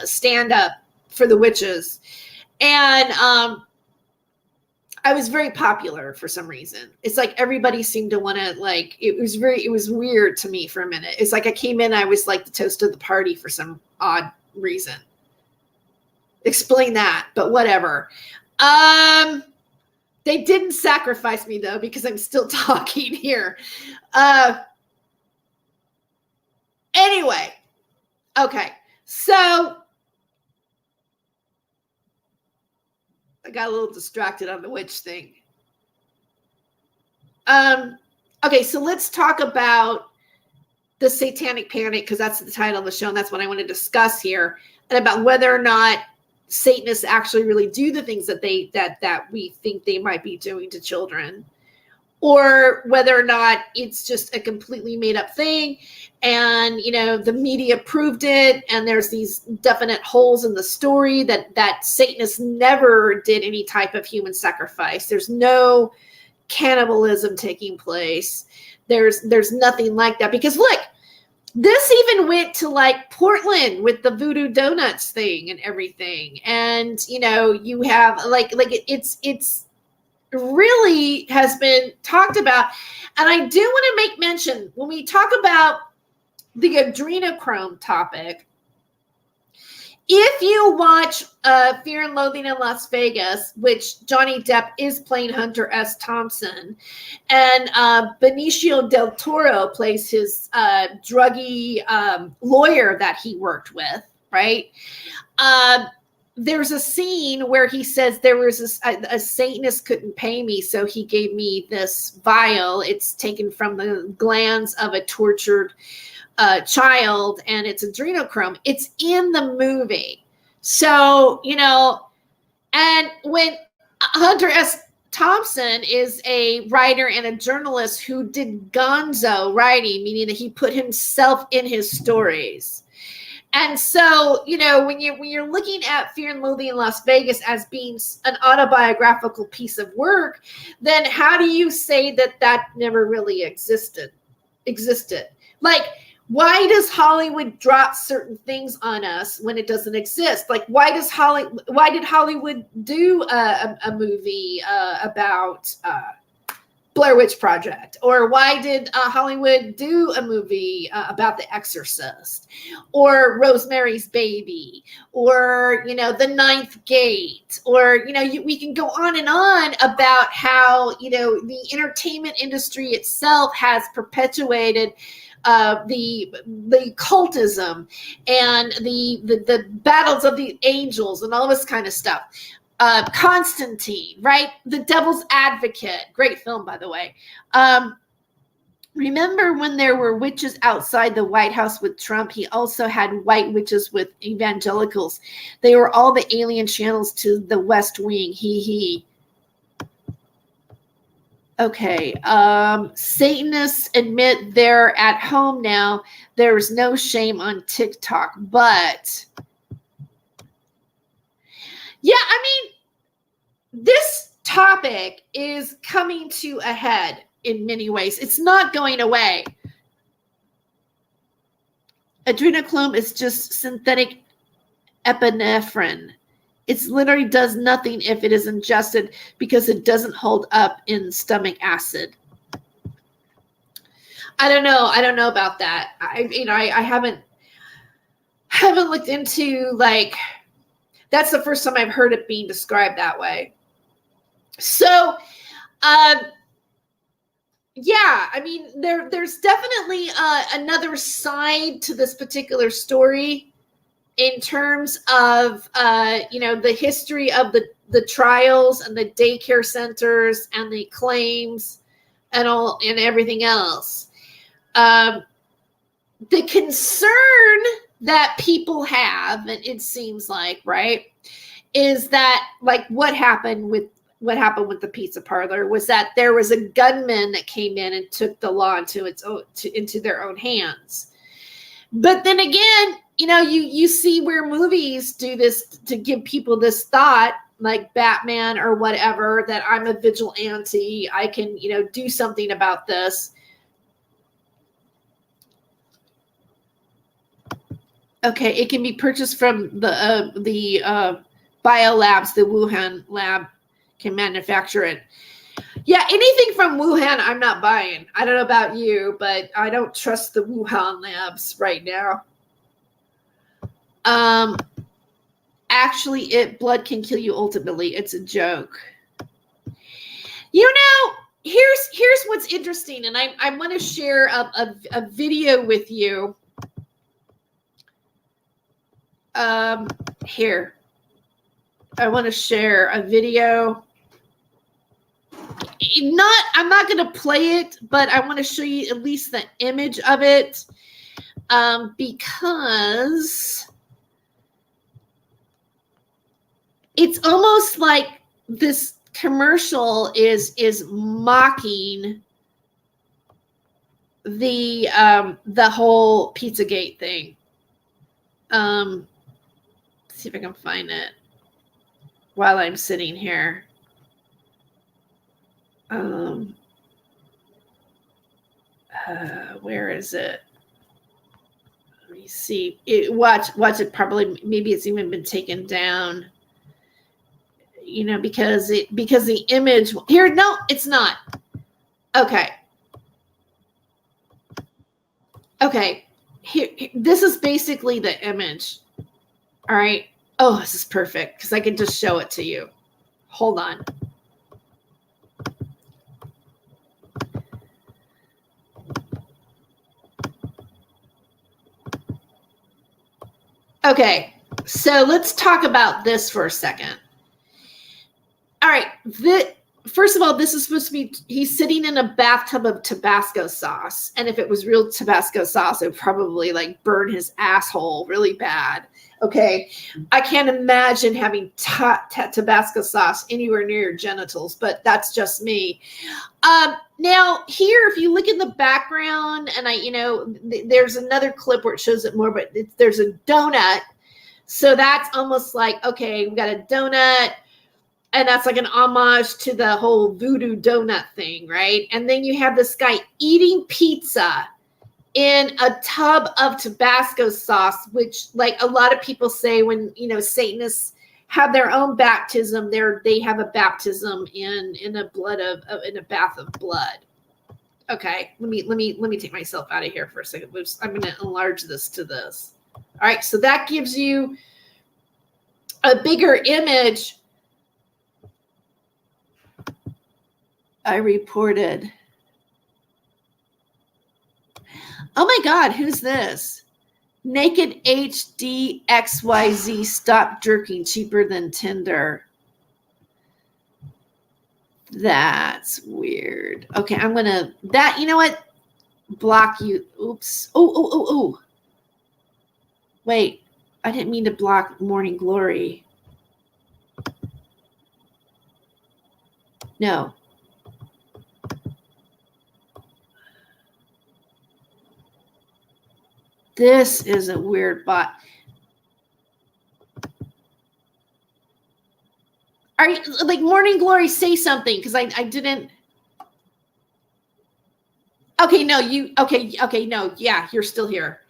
stand up for the witches. And I was very popular for some reason. It's like everybody seemed to want to like, it was weird to me for a minute. It's like I came in, I was like the toast of the party for some odd reason. Explain that, but whatever. They didn't sacrifice me though, because I'm still talking here. Anyway, okay. So I got a little distracted on the witch thing. Okay, so let's talk about the Satanic Panic, because that's the title of the show, and that's what I want to discuss here, and about whether or not Satanists actually really do the things that that we think they might be doing to children, or whether or not it's just a completely made up thing, and the media proved it, and there's these definite holes in the story that Satanists never did any type of human sacrifice. There's no cannibalism taking place. There's nothing like that, because look, this even went to like Portland with the Voodoo Donuts thing and everything, and you have like it's really has been talked about. And I do want to make mention, when we talk about the adrenochrome topic, if you watch Fear and Loathing in Las Vegas, which Johnny Depp is playing Hunter S. Thompson, and Benicio del Toro plays his druggy lawyer that he worked with, right? There's a scene where he says there was a Satanist couldn't pay me, so he gave me this vial. It's taken from the glands of a tortured child, and it's adrenochrome. It's in the movie. So, and when Hunter S. Thompson is a writer and a journalist who did gonzo writing, meaning that he put himself in his stories. And so, when you're looking at Fear and Loathing in Las Vegas as being an autobiographical piece of work, then how do you say that never really existed? Like, why does Hollywood drop certain things on us when it doesn't exist? Like, why did Hollywood do a movie about Blair Witch Project? Or why did Hollywood do a movie about The Exorcist, or Rosemary's Baby, or The Ninth Gate, or we can go on and on about how the entertainment industry itself has perpetuated the cultism and the battles of the angels and all this kind of stuff. Constantine, right? The Devil's Advocate, great film, by the way. Remember when there were witches outside the White House with Trump? He also had white witches with evangelicals. They were all the alien channels to the West Wing. He. Okay. Satanists admit they're at home now. There's no shame on TikTok, but yeah, I mean, this topic is coming to a head in many ways. It's not going away. Adrenochrome is just synthetic epinephrine. It literally does nothing if it is ingested, because it doesn't hold up in stomach acid. I don't know about that. I haven't looked into, like, that's the first time I've heard it being described that way. So, yeah, I mean, there's definitely another side to this particular story in terms of, the history of the trials and the daycare centers and the claims and all and everything else. The concern that people have, and it seems like, right, is that, like, what happened with the pizza parlor was that there was a gunman that came in and took the law into their own hands. But then again, you see where movies do this to give people this thought, like Batman or whatever, that I'm a vigilante. I can, do something about this. Okay, it can be purchased from the biolabs, the Wuhan lab. can manufacture it. Yeah, anything from Wuhan, I'm not buying. I don't know about you, but I don't trust the Wuhan labs right now. Actually, blood can kill you ultimately. It's a joke. You know, here's what's interesting, and I want to share a video with you. Here, I want to share a video. I'm not going to play it, but I want to show you at least the image of it, because it's almost like this commercial is mocking the whole Pizzagate thing. Let's see if I can find it while I'm sitting here. Where is it? Let me see. Watch it. Probably, maybe it's even been taken down. You know, because the image here. No, it's not. Okay. Here, this is basically the image. All right. Oh, this is perfect because I can just show it to you. Hold on. Okay, so let's talk about this for a second. All right, first of all, this is supposed to be, he's sitting in a bathtub of Tabasco sauce. And if it was real Tabasco sauce, it would probably like burn his asshole really bad. Okay, I can't imagine having Tabasco sauce anywhere near your genitals, but that's just me. Now here, if you look in the background, and there's another clip where it shows it more, but there's a donut. So that's almost like, okay, we've got a donut, and that's like an homage to the whole voodoo donut thing, right? And then you have this guy eating pizza in a tub of Tabasco sauce, which, like a lot of people say, when Satanists have their own baptism, they have a baptism in a bath of blood. Okay, let me take myself out of here for a second. I'm going to enlarge this to this. All right, so that gives you a bigger image. I reported. Oh my God, who's this? Naked HD XYZ, stop jerking, cheaper than Tinder. That's weird. Okay, I'm gonna you know what? Block you. Oops. Oh. Wait, I didn't mean to block Morning Glory. No. This is a weird bot. Are you like Morning Glory? Say something, because I didn't. Okay, no, you. Okay, no, yeah, you're still here.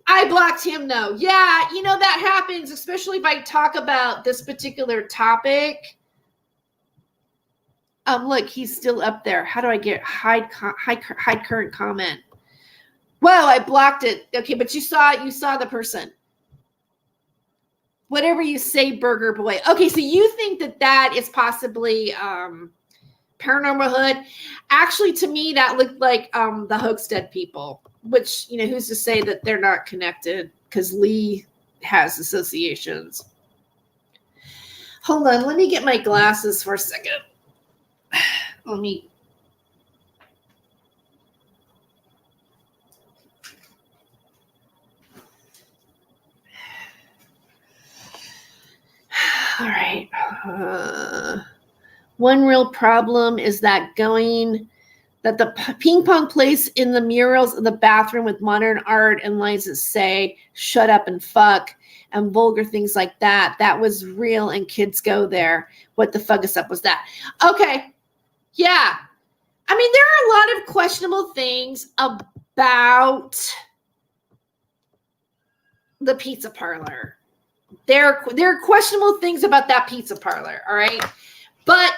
I blocked him. No, yeah, that happens, especially if I talk about this particular topic. Look, he's still up there. How do I get hide current comment? Whoa, I blocked it. Okay, but you saw the person. Whatever you say, Burger Boy. Okay, so you think that is possibly Paranormal Hood? Actually, to me, that looked like the Hoaxstead people, which, who's to say that they're not connected, because Lee has associations. Hold on, let me get my glasses for a second. Let me. All right. One real problem is that the ping pong place in the murals of the bathroom with modern art and lines that say "shut up and fuck" and vulgar things like that. That was real, and kids go there. What the fuck is up with that? Okay. Yeah. I mean, there are a lot of questionable things about the pizza parlor. there are questionable things about that pizza parlor, all right? But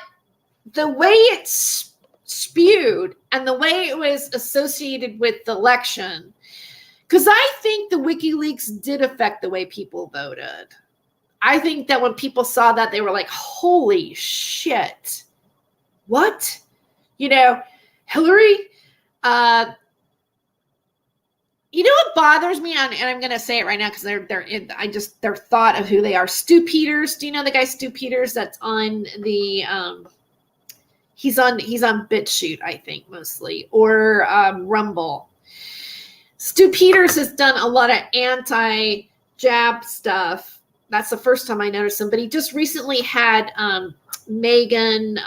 the way it's spewed and the way it was associated with the election, because I think the WikiLeaks did affect the way people voted. I think that when people saw that, they were like, holy shit. What? You know, Hillary, you know what bothers me, and I'm going to say it right now because their thought of who they are. Stu Peters. Do you know the guy Stu Peters that's on the he's on BitChute, I think, mostly, or Rumble. Stu Peters has done a lot of anti-jab stuff. That's the first time I noticed him, but he just recently had Megan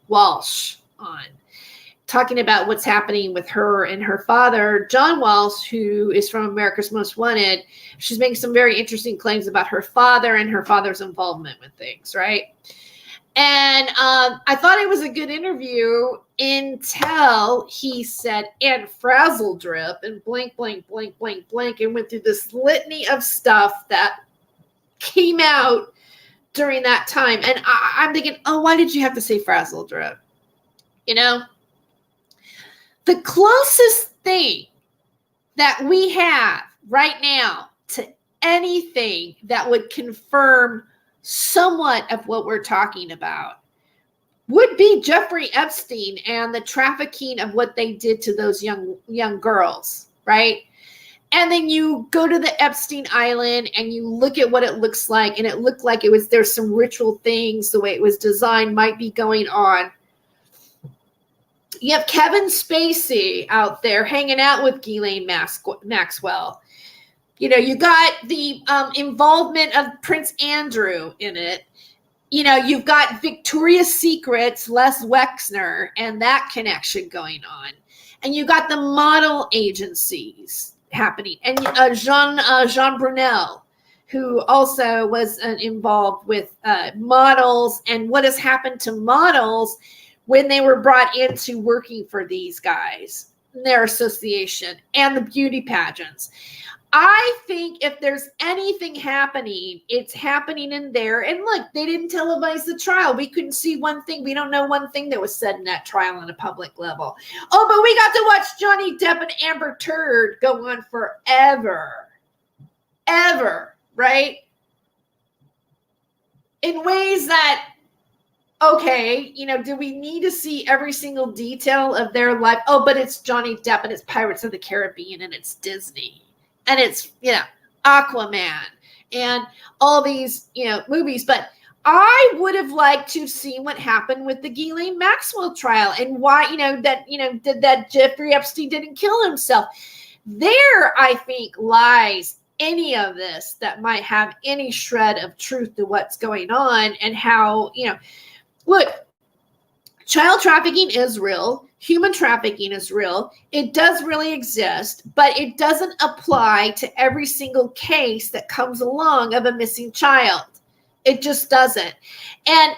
Walsh on, talking about what's happening with her and her father, John Walsh, who is from America's Most Wanted. She's making some very interesting claims about her father and her father's involvement with things, right? And I thought it was a good interview until he said, and frazzle drip, and blank, blank, blank, blank, blank, and went through this litany of stuff that came out during that time. And I'm thinking, oh, why did you have to say frazzle drip? You know? The closest thing that we have right now to anything that would confirm somewhat of what we're talking about would be Jeffrey Epstein and the trafficking of what they did to those young girls, right? And then you go to the Epstein Island and you look at what it looks like, and it looked like there's some ritual things, the way it was designed might be going on. You have Kevin Spacey out there hanging out with Ghislaine Maxwell. You know, you got the involvement of Prince Andrew in it. You know, you've got Victoria's Secret's Les Wexner and that connection going on. And you got the model agencies happening. And Jean Brunel, who also was involved with models and what has happened to models when they were brought into working for these guys, their association, and the beauty pageants. I think if there's anything happening, it's happening in there. And look, they didn't televise the trial. We couldn't see one thing. We don't know one thing that was said in that trial on a public level. Oh, but we got to watch Johnny Depp and Amber Heard go on forever. Ever, right? In ways that, okay, you know, do we need to see every single detail of their life? Oh, but it's Johnny Depp and it's Pirates of the Caribbean and it's Disney. And it's, you know, Aquaman and all these, you know, movies. But I would have liked to see what happened with the Ghislaine Maxwell trial and why, did that Jeffrey Epstein didn't kill himself. There, I think, lies any of this that might have any shred of truth to what's going on and how, look, child trafficking is real. Human trafficking is real. It does really exist, but it doesn't apply to every single case that comes along of a missing child. It just doesn't. And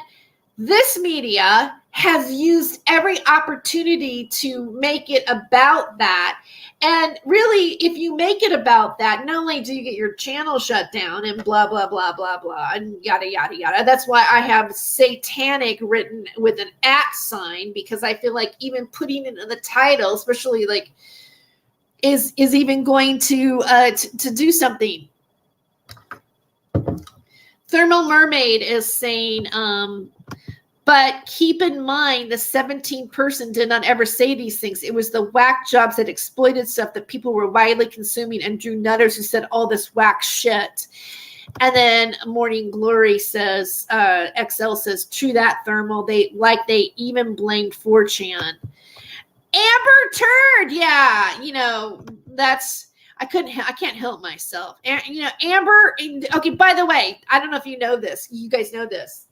this media has used every opportunity to make it about that. And really, if you make it about that, not only do you get your channel shut down and blah, blah, blah, blah, blah, and yada, yada, yada. That's why I have Satanic written with an @ sign, because I feel like even putting it in the title, especially like, is even going to do something. Thermal Mermaid is saying, but keep in mind, the 17 person did not ever say these things. It was the whack jobs that exploited stuff that people were widely consuming, and Drew Nutters who said all this whack shit. And then Morning Glory says, XL says, true that, Thermal. They even blamed 4chan. Amber Turd, yeah, that's, I can't help myself. And, Amber, okay, by the way, I don't know if you know this. You guys know this.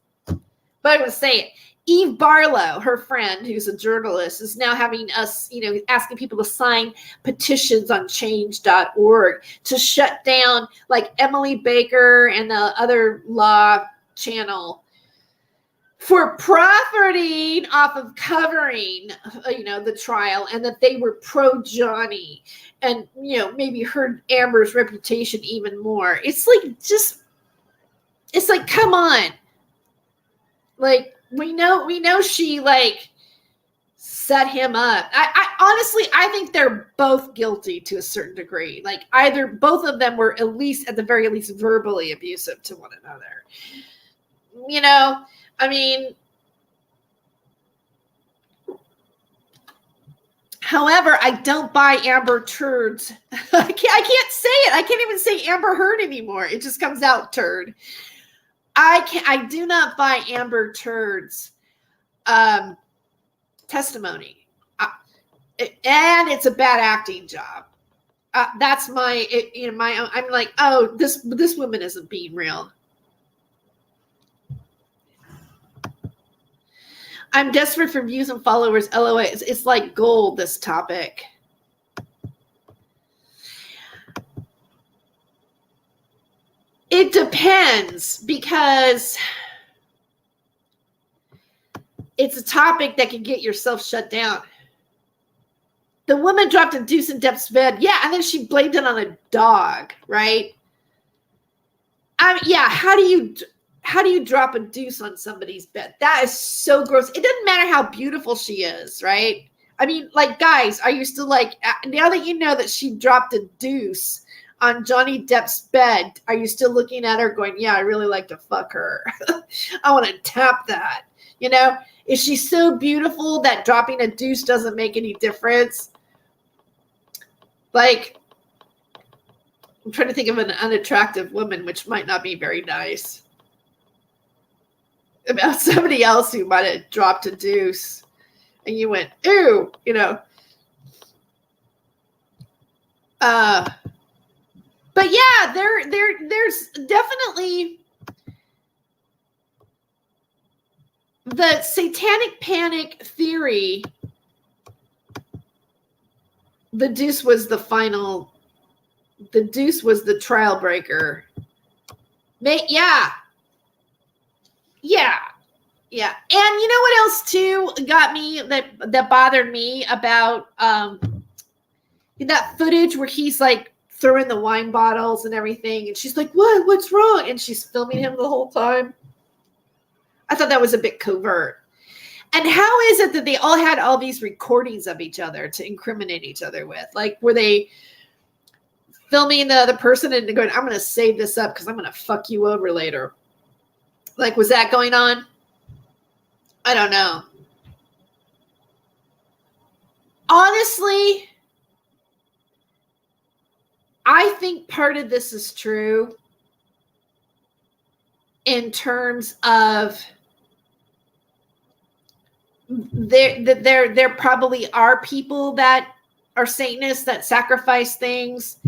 But I'm going to say it. Eve Barlow, her friend, who's a journalist, is now having us, asking people to sign petitions on change.org to shut down like Emily Baker and the other law channel for profiting off of covering, the trial, and that they were pro Johnny and, maybe hurt Amber's reputation even more. It's like, just it's like, come on. Like, we know she like set him up. I honestly, I think they're both guilty to a certain degree. Like, either both of them were at the very least verbally abusive to one another. You know, I mean, however, I don't buy Amber turds. I can't say it. I can't even say Amber Heard anymore. It just comes out turd. I do not buy Amber Turd's testimony, and it's a bad acting job. That's my my. I'm like, oh, this woman isn't being real. I'm desperate for views and followers. LOA. It's like gold. This topic. It depends, because it's a topic that can get yourself shut down. The woman dropped a deuce in Depp's bed. Yeah, and then she blamed it on a dog, right? Yeah, how do you drop a deuce on somebody's bed? That is so gross. It doesn't matter how beautiful she is, right? I mean, like, guys, are you still like, now that you know that she dropped a deuce on Johnny Depp's bed, are you still looking at her going, yeah, I really like to fuck her. I want to tap that. You know, is she so beautiful that dropping a deuce doesn't make any difference? Like, I'm trying to think of an unattractive woman, which might not be very nice, about somebody else who might have dropped a deuce and you went, ew, you know. But yeah, there's definitely the satanic panic theory. The deuce was the trial breaker. Yeah. And you know what else too got me, that bothered me about that footage where he's like throwing the wine bottles and everything, and she's like, what's wrong? And she's filming him the whole time. I thought that was a bit covert. And how is it that they all had all these recordings of each other to incriminate each other with? Like, were they filming the other person and going, I'm going to save this up because I'm going to fuck you over later? Like, was that going on? I don't know. Honestly, I think part of this is true in terms of there probably are people that are Satanists that sacrifice things,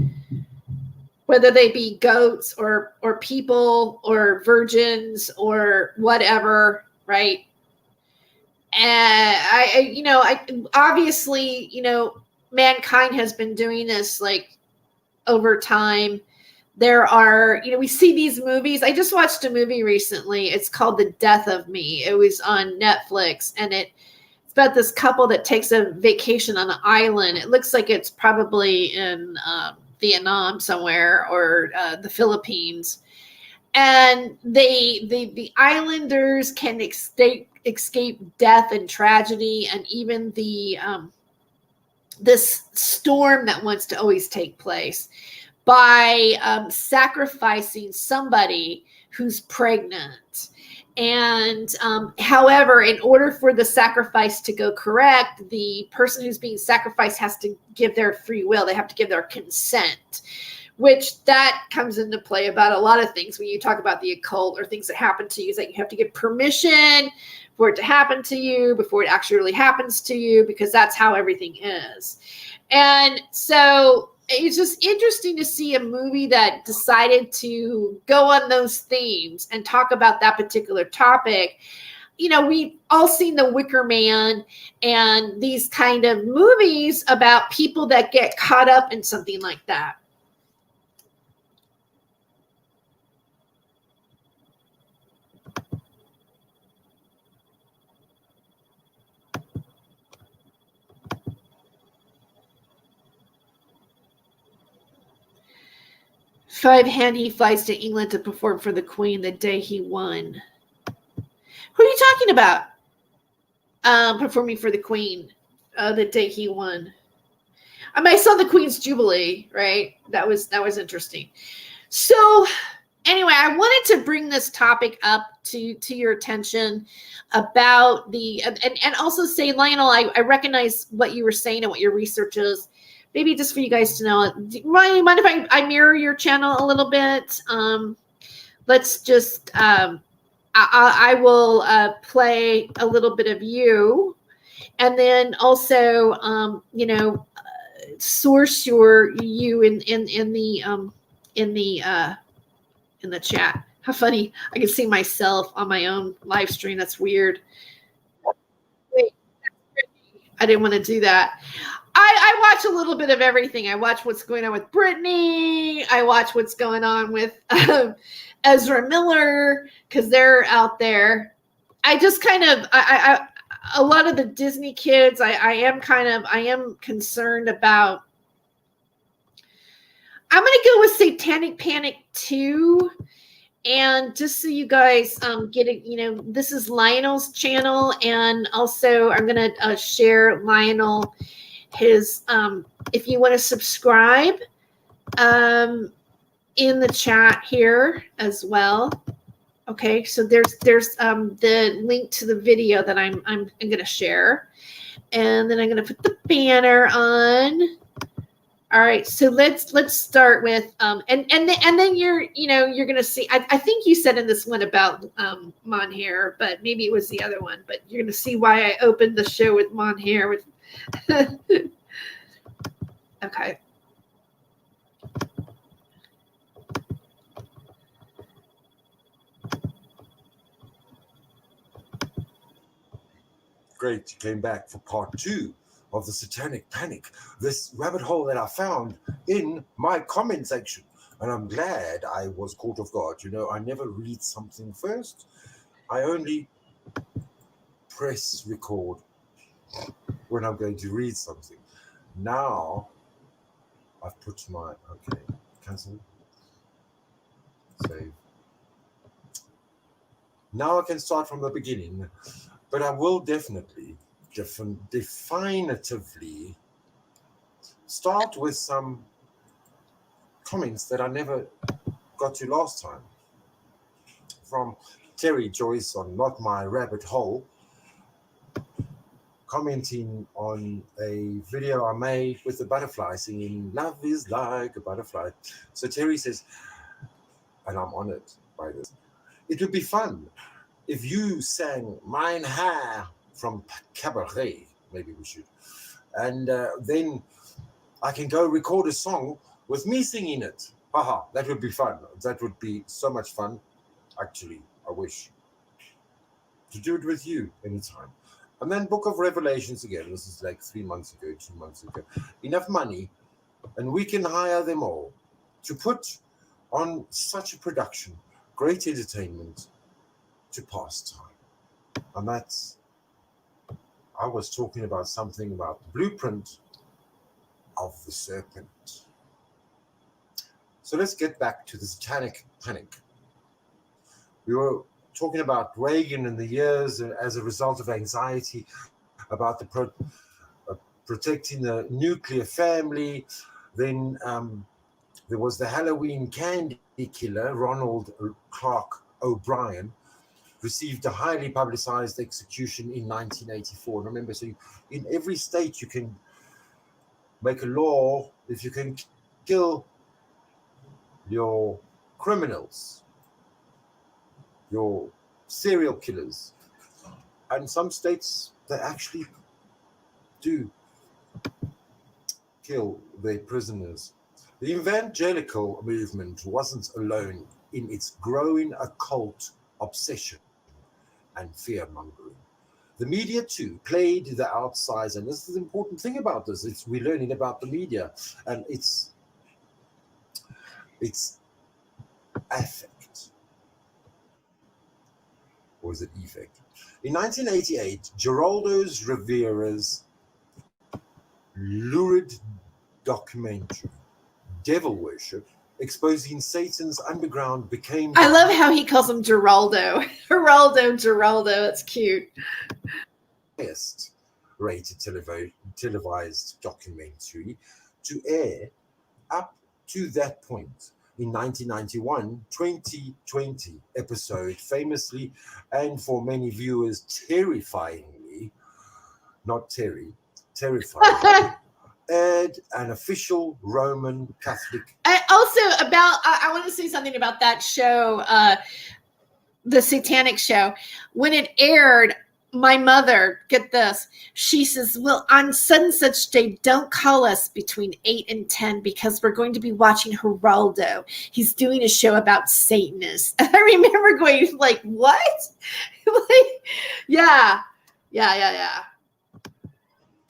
whether they be goats or people or virgins or whatever, right? And I obviously, mankind has been doing this like over time. There are, we see these movies. I just watched a movie recently. It's called The Death of Me. It was on Netflix, and it's about this couple that takes a vacation on an island. It looks like it's probably in Vietnam somewhere, or the Philippines. And the islanders can escape death and tragedy, and even this storm that wants to always take place, by sacrificing somebody who's pregnant. And however, in order for the sacrifice to go correct, the person who's being sacrificed has to give their free will. They have to give their consent, which that comes into play about a lot of things. When you talk about the occult or things that happen to you, is that you have to get permission for it to happen to you before it actually really happens to you, because that's how everything is. And so it's just interesting to see a movie that decided to go on those themes and talk about that particular topic. We've all seen The Wicker Man and these kind of movies about people that get caught up in something like that. 5-hand he flies to England to perform for the Queen the day he won. Who are you talking about? Performing for the Queen the day he won. I mean, I saw the Queen's Jubilee, right? That was interesting. So anyway, I wanted to bring this topic up to your attention about the and also say, Lionel, I recognize what you were saying and what your research is. Maybe just for you guys to know. Do you mind if I mirror your channel a little bit? Let's just I will play a little bit of you, and then also source you in the chat. How funny. I can see myself on my own live stream. That's weird. Wait, I didn't want to do that. I watch a little bit of everything. I watch what's going on with Brittany. I watch what's going on with Ezra Miller, because they're out there. I just kind of, a lot of the Disney kids, I am concerned about. I'm going to go with Satanic Panic 2. And just so you guys get it, this is Lionel's channel. And also I'm going to share Lionel his, if you want to subscribe in the chat here as well. Okay, so there's the link to the video that I'm going to share, and then I'm going to put the banner on. All right, so let's start with and then you're going to see. I think you said in this one about Monhair, but maybe it was the other one. But you're going to see why I opened the show with Monhair. With okay. Great, you came back for part 2 of the Satanic Panic, this rabbit hole that I found in my comment section. And I'm glad I was caught off guard. I never read something first. I only press record when I'm going to read something. Now, I've put my, okay, cancel, save. Now I can start from the beginning. But I will definitely, definitively start with some comments that I never got to last time. From Tere, Joyce on Not My Rabbit Hole, commenting on a video I made with the butterfly singing, "Love is like a butterfly." So Tere says, and I'm honored by this, it would be fun if you sang Mein Herr from Cabaret, maybe we should. And then I can go record a song with me singing it. Haha, that would be fun. That would be so much fun. Actually, I wish to do it with you anytime. And then Book of Revelations again. This is like 3 months ago, 2 months ago. Enough money, and we can hire them all to put on such a production. Great entertainment to pass time. And that's, I was talking about something about the blueprint of the serpent. So let's get back to the Satanic Panic. We were talking about Reagan and the years as a result of anxiety about the protecting the nuclear family. Then there was the Halloween candy killer, Ronald Clark O'Brien, received a highly publicized execution in 1984. Remember, so in every state you can make a law if you can kill your criminals, your serial killers. And some states, they actually do kill their prisoners. The evangelical movement wasn't alone in its growing occult obsession and fear-mongering. The media, too, played the outsider. And this is the important thing about this. We're learning about the media and its affect. Or is it effect? In 1988, Geraldo Rivera's lurid documentary, Devil Worship, exposing Satan's underground became... I love how he calls him Geraldo. Geraldo. It's cute. Highest rated televised documentary to air up to that point. In 1991, 2020 episode famously and for many viewers terrifyingly, not Terry, terrifyingly, aired an official Roman Catholic. I want to say something about that show, the Satanic show. When it aired, my mother, get this, she says, well, on such day, don't call us between 8 and 10 because we're going to be watching Geraldo. He's doing a show about Satanists. And I remember going like, what? Like, yeah.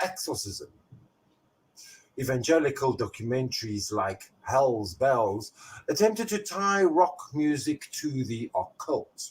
Exorcism. Evangelical documentaries like Hell's Bells attempted to tie rock music to the occult.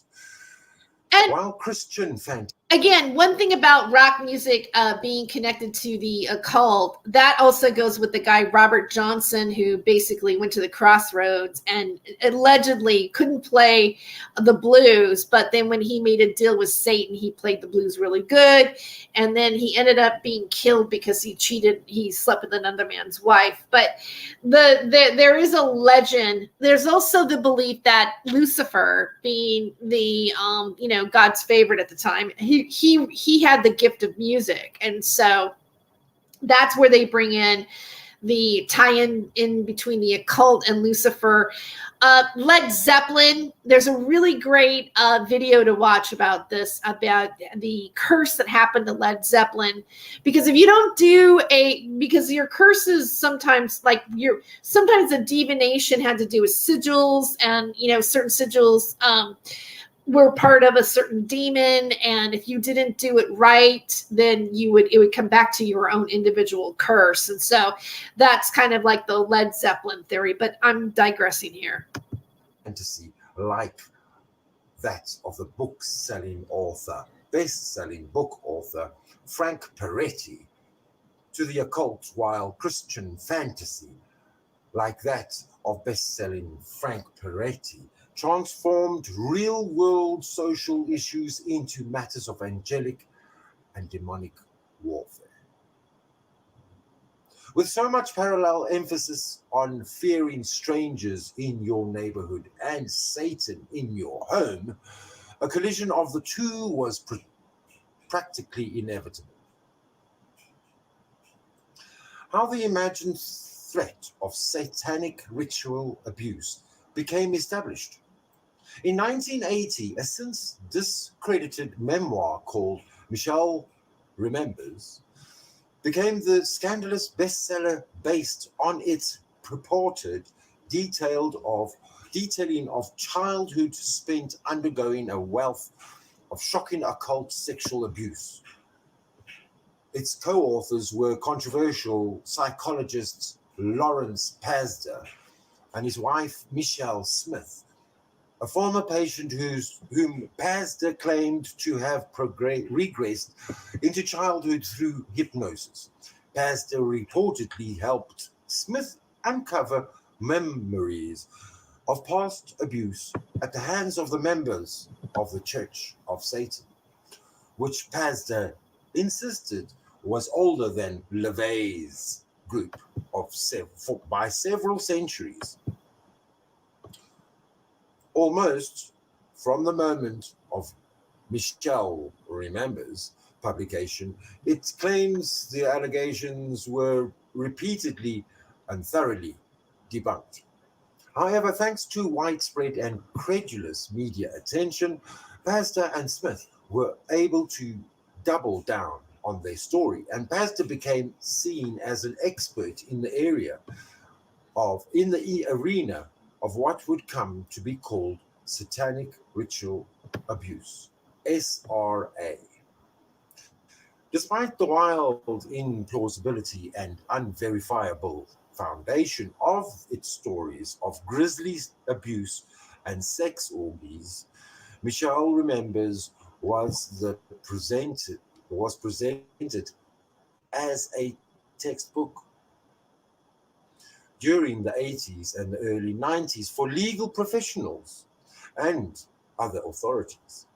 And while Christian fantasy... Again, one thing about rock music being connected to the occult, that also goes with the guy Robert Johnson, who basically went to the crossroads and allegedly couldn't play the blues. But then when he made a deal with Satan, he played the blues really good. And then he ended up being killed because he slept with another man's wife. But there is a legend. There's also the belief that Lucifer, being the God's favorite at the time, he had the gift of music, and so that's where they bring in the tie-in in between the occult and Lucifer. Led Zeppelin, there's a really great video to watch about this, about the curse that happened to Led Zeppelin, because if you don't because your curses sometimes the divination had to do with sigils, and certain sigils were part of a certain demon, and if you didn't do it right, then it would come back to your own individual curse. And so that's kind of like the Led Zeppelin theory, but I'm digressing here. Fantasy like that of the best-selling book author Frank Peretti to the occult, while Christian fantasy like that of best-selling Frank Peretti transformed real-world social issues into matters of angelic and demonic warfare. With so much parallel emphasis on fearing strangers in your neighborhood and Satan in your home, a collision of the two was practically inevitable. How the imagined threat of satanic ritual abuse became established. In 1980, a since discredited memoir called Michelle Remembers became the scandalous bestseller based on its purported detailing of childhood spent undergoing a wealth of shocking occult sexual abuse. Its co-authors were controversial psychologists Lawrence Pazder and his wife Michelle Smith, a former patient whom Pazder claimed to have regressed into childhood through hypnosis. Pazder reportedly helped Smith uncover memories of past abuse at the hands of the members of the Church of Satan, which Pazder insisted was older than LaVey's group by several centuries. Almost from the moment of Michelle Remembers publication, it claims the allegations were repeatedly and thoroughly debunked. However, thanks to widespread and credulous media attention, Pazder and Smith were able to double down on their story, and Pazder became seen as an expert in the arena of what would come to be called satanic ritual abuse, SRA. Despite the wild implausibility and unverifiable foundation of its stories of grisly abuse and sex orgies, Michelle Remembers was presented as a textbook. during the 80s and the early 90s for legal professionals and other authorities.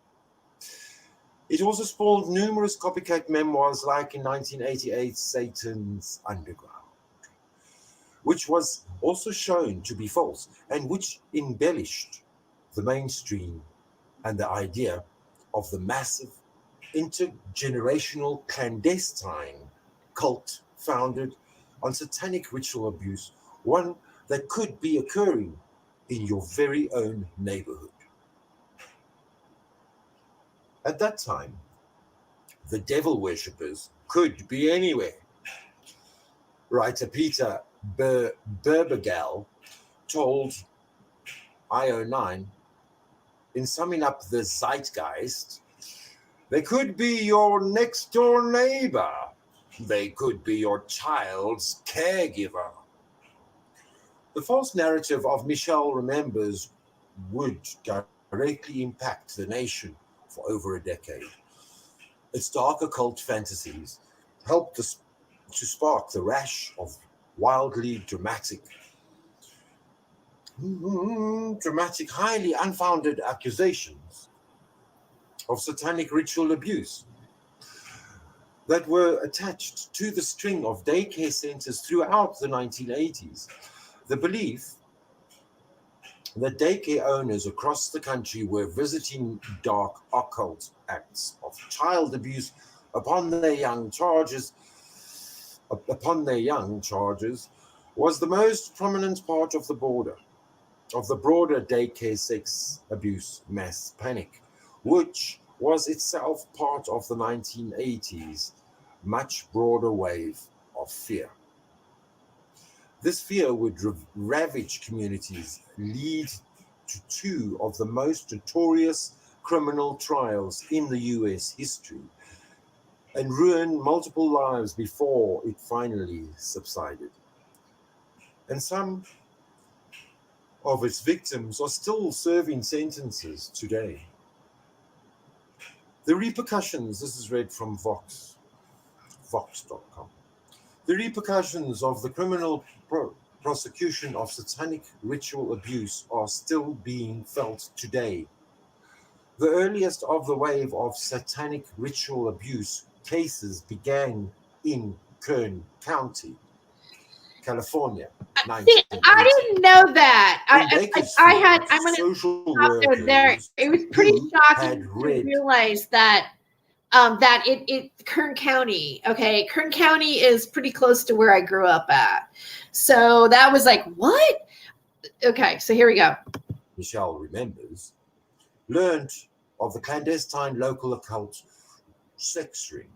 It also spawned numerous copycat memoirs, like in 1988's Satan's Underground, which was also shown to be false and which embellished the mainstream and the idea of the massive intergenerational clandestine cult founded on satanic ritual abuse, one that could be occurring in your very own neighborhood. At that time, the devil worshippers could be anywhere. Writer Peter Berbergal told IO9, in summing up the zeitgeist, they could be your next door neighbor. They could be your child's caregiver. The false narrative of Michelle Remembers would directly impact the nation for over a decade. Its dark occult fantasies helped to spark the rash of wildly dramatic, highly unfounded accusations of satanic ritual abuse that were attached to the string of daycare centers throughout the 1980s. The belief that daycare owners across the country were visiting dark occult acts of child abuse upon their young charges was the most prominent part of the broader daycare sex abuse mass panic, which was itself part of the 1980s much broader wave of fear. This fear would ravage communities, lead to two of the most notorious criminal trials in the US history, and ruin multiple lives before it finally subsided. And some of its victims are still serving sentences today. The repercussions, this is read from Vox.com. The repercussions of the criminal prosecution of satanic ritual abuse are still being felt today. The earliest of the wave of satanic ritual abuse cases began in Kern County, California. I didn't know that. I'm going to stop there. It was pretty shocking to realize that Kern County, okay, Kern County is pretty close to where I grew up at. So that was like, what? Okay, so here we go. Michelle Remembers learned of the clandestine local occult sex ring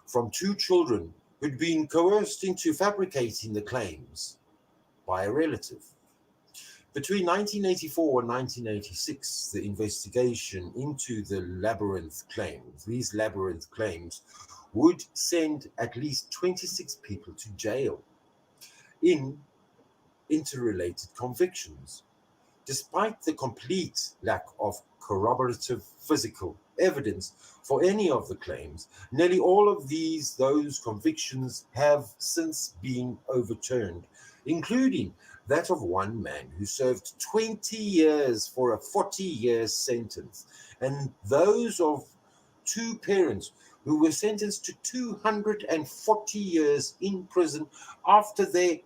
from two children who'd been coerced into fabricating the claims by a relative. Between 1984 and 1986, the investigation into the these labyrinth claims, would send at least 26 people to jail in interrelated convictions. Despite the complete lack of corroborative physical evidence for any of the claims, nearly all of those convictions have since been overturned, including that of one man who served 20 years for a 40-year sentence, and those of two parents who were sentenced to 240 years in prison after their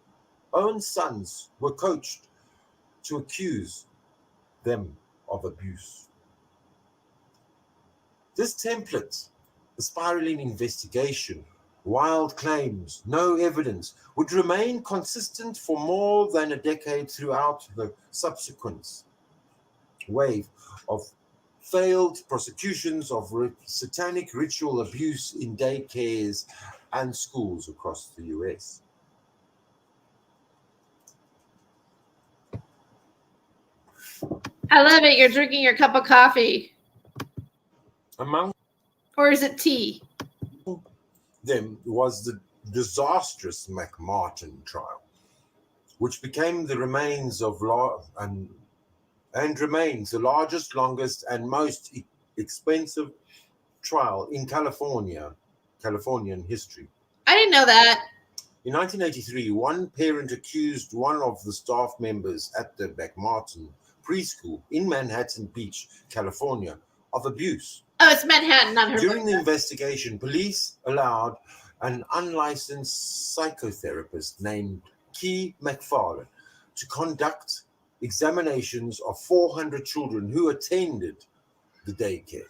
own sons were coached to accuse them of abuse. This template, the spiraling investigation, wild claims, no evidence, would remain consistent for more than a decade throughout the subsequent wave of failed prosecutions of satanic ritual abuse in daycares and schools across the US. I love it. You're drinking your cup of coffee. Or is it tea? Them was the disastrous McMartin trial, which became the remains of and remains the largest, longest, and most expensive trial in Californian history. I didn't know that. In 1983, one parent accused one of the staff members at the McMartin preschool in Manhattan Beach, California, of abuse. Oh, it's Manhattan, not her. During the investigation, police allowed an unlicensed psychotherapist named Key McFarlane to conduct examinations of 400 children who attended the daycare.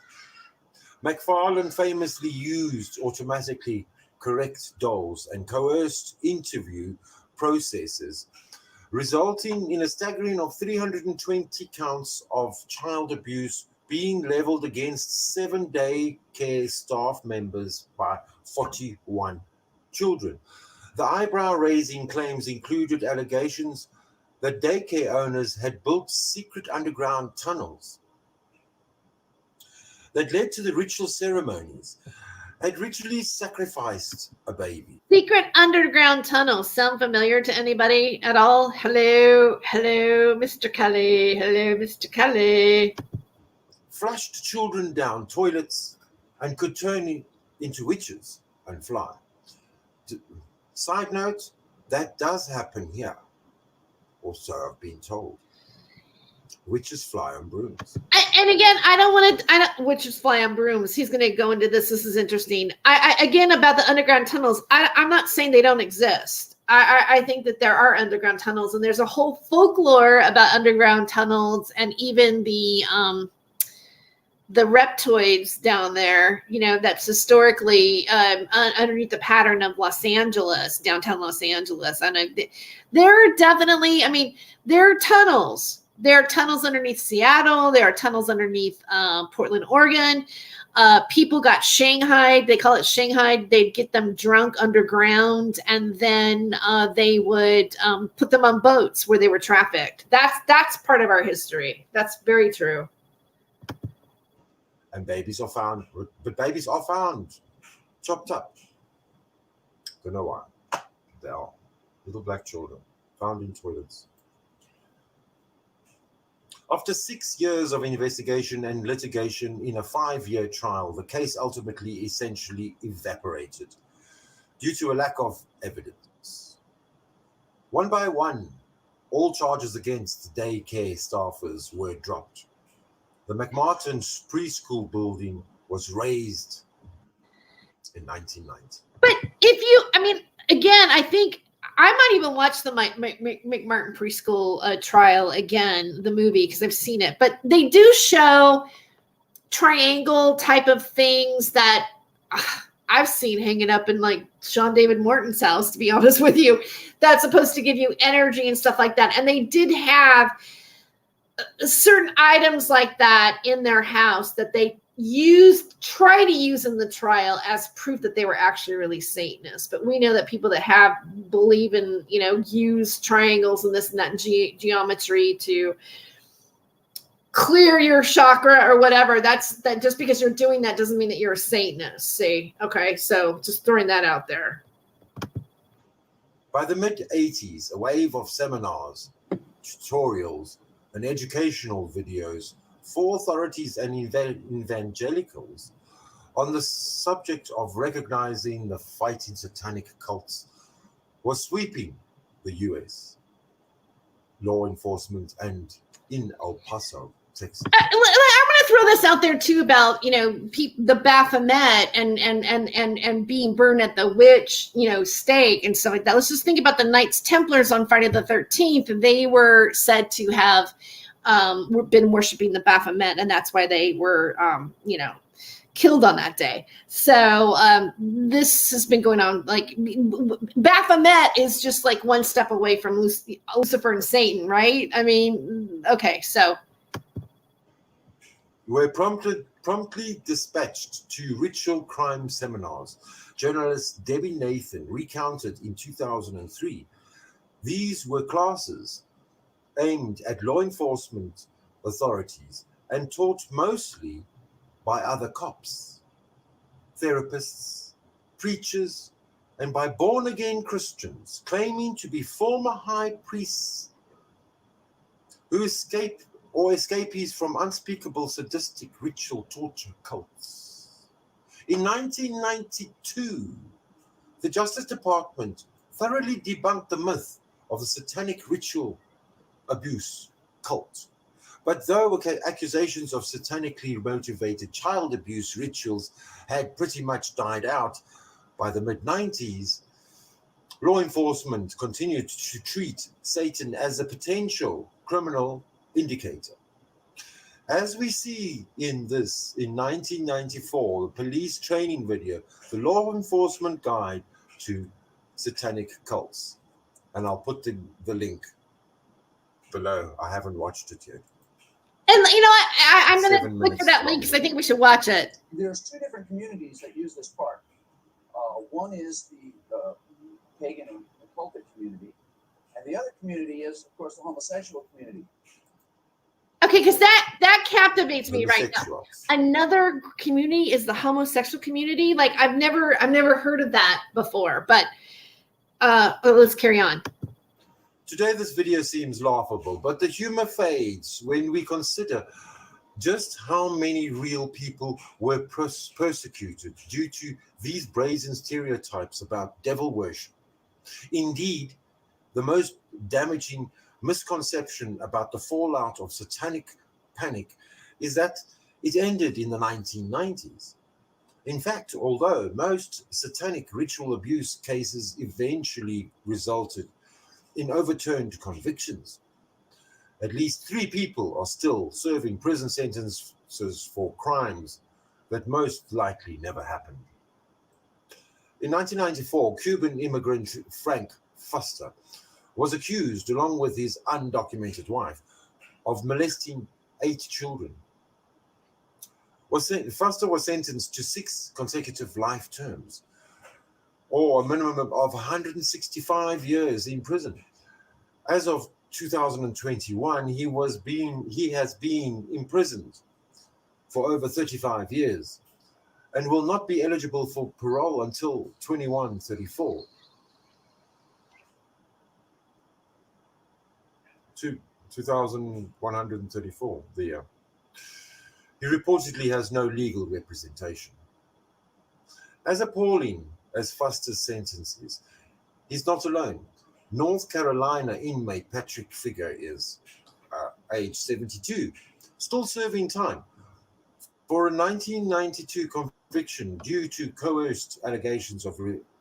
McFarlane famously used automatically correct dolls and coerced interview processes, resulting in a staggering of 320 counts of child abuse being leveled against 7 daycare staff members by 41 children. The eyebrow-raising claims included allegations that daycare owners had built secret underground tunnels that led to the ritual ceremonies, had ritually sacrificed a baby. Secret underground tunnels sound familiar to anybody at all? Hello, Mr. Kelly. Hello, Mr. Kelly. Flushed children down toilets and could turn into witches and fly. Side note, that does happen here. Also, I've been told. Witches fly on brooms. And again, witches fly on brooms. He's going to go into this. This is interesting. Again, about the underground tunnels, I'm not saying they don't exist. I think that there are underground tunnels, and there's a whole folklore about underground tunnels, and even the reptoids down there, that's historically underneath the pattern of Los Angeles, downtown Los Angeles. And there are definitely, there are tunnels. There are tunnels underneath Seattle. There are tunnels underneath Portland, Oregon. People got shanghaied. They call it shanghaied. They'd get them drunk underground, and then they would put them on boats where they were trafficked. That's part of our history. That's very true. And babies are found chopped up. Don't know why. They are little black children found in toilets. After 6 years of investigation and litigation in a 5-year trial, the case ultimately essentially evaporated due to a lack of evidence. One by one, all charges against daycare staffers were dropped. The McMartin's preschool building was razed in 1990. But again, I think I might even watch the McMartin preschool trial again, the movie, because I've seen it. But they do show triangle type of things that I've seen hanging up in like Sean David Morton's house, to be honest with you. That's supposed to give you energy and stuff like that. And they did have certain items like that in their house that they try to use in the trial as proof that they were actually really Satanists. But we know that people that believe in, use triangles and this and that geometry to clear your chakra or whatever. That just because you're doing that doesn't mean that you're a Satanist. See? Okay. So just throwing that out there. By the mid-80s, a wave of seminars, tutorials, and educational videos for authorities and evangelicals on the subject of recognizing the fighting satanic cults was sweeping the U.S. law enforcement and in El Paso, Texas. I'm going to throw this out there too about the Baphomet and being burned at the witch stake and stuff like that. Let's just think about the Knights Templars on Friday the 13th. They were said to have been worshiping the Baphomet, and that's why they were killed on that day. So this has been going on. Like Baphomet is just like one step away from Lucifer and Satan, right? Okay, so were promptly dispatched to ritual crime seminars. Journalist Debbie Nathan recounted in 2003. These were classes aimed at law enforcement authorities and taught mostly by other cops, therapists, preachers, and by born-again Christians claiming to be former high priests who escapees from unspeakable sadistic ritual torture cults. In 1992, the Justice Department thoroughly debunked the myth of the satanic ritual abuse cult. But though accusations of satanically motivated child abuse rituals had pretty much died out by the mid-90s, law enforcement continued to treat Satan as a potential criminal indicator. As we see in 1994, the police training video, the law enforcement guide to satanic cults. And I'll put the link below. I haven't watched it yet. And you know what? I'm going to look for that link because I think we should watch it. There's two different communities that use this park. One is the pagan and occultic community, and the other community is, of course, the homosexual community. Okay, because that captivates me right now. Another community is the homosexual community. Like I've never heard of that before. But let's carry on. Today, this video seems laughable, but the humor fades when we consider just how many real people were persecuted due to these brazen stereotypes about devil worship. Indeed, the most damaging misconception about the fallout of satanic panic is that it ended in the 1990s. In fact, although most satanic ritual abuse cases eventually resulted in overturned convictions, at least 3 people are still serving prison sentences for crimes that most likely never happened. In 1994, Cuban immigrant Frank Foster was accused, along with his undocumented wife, of molesting 8 children. Foster was sentenced to 6 consecutive life terms, or a minimum of 165 years in prison. As of 2021, he has been imprisoned for over 35 years and will not be eligible for parole until 2134. 2134, the year. He reportedly has no legal representation. As appalling as Foster's sentence is, he's not alone. North Carolina inmate Patrick Figure is, age 72, still serving time for a 1992 conviction due to coerced allegations of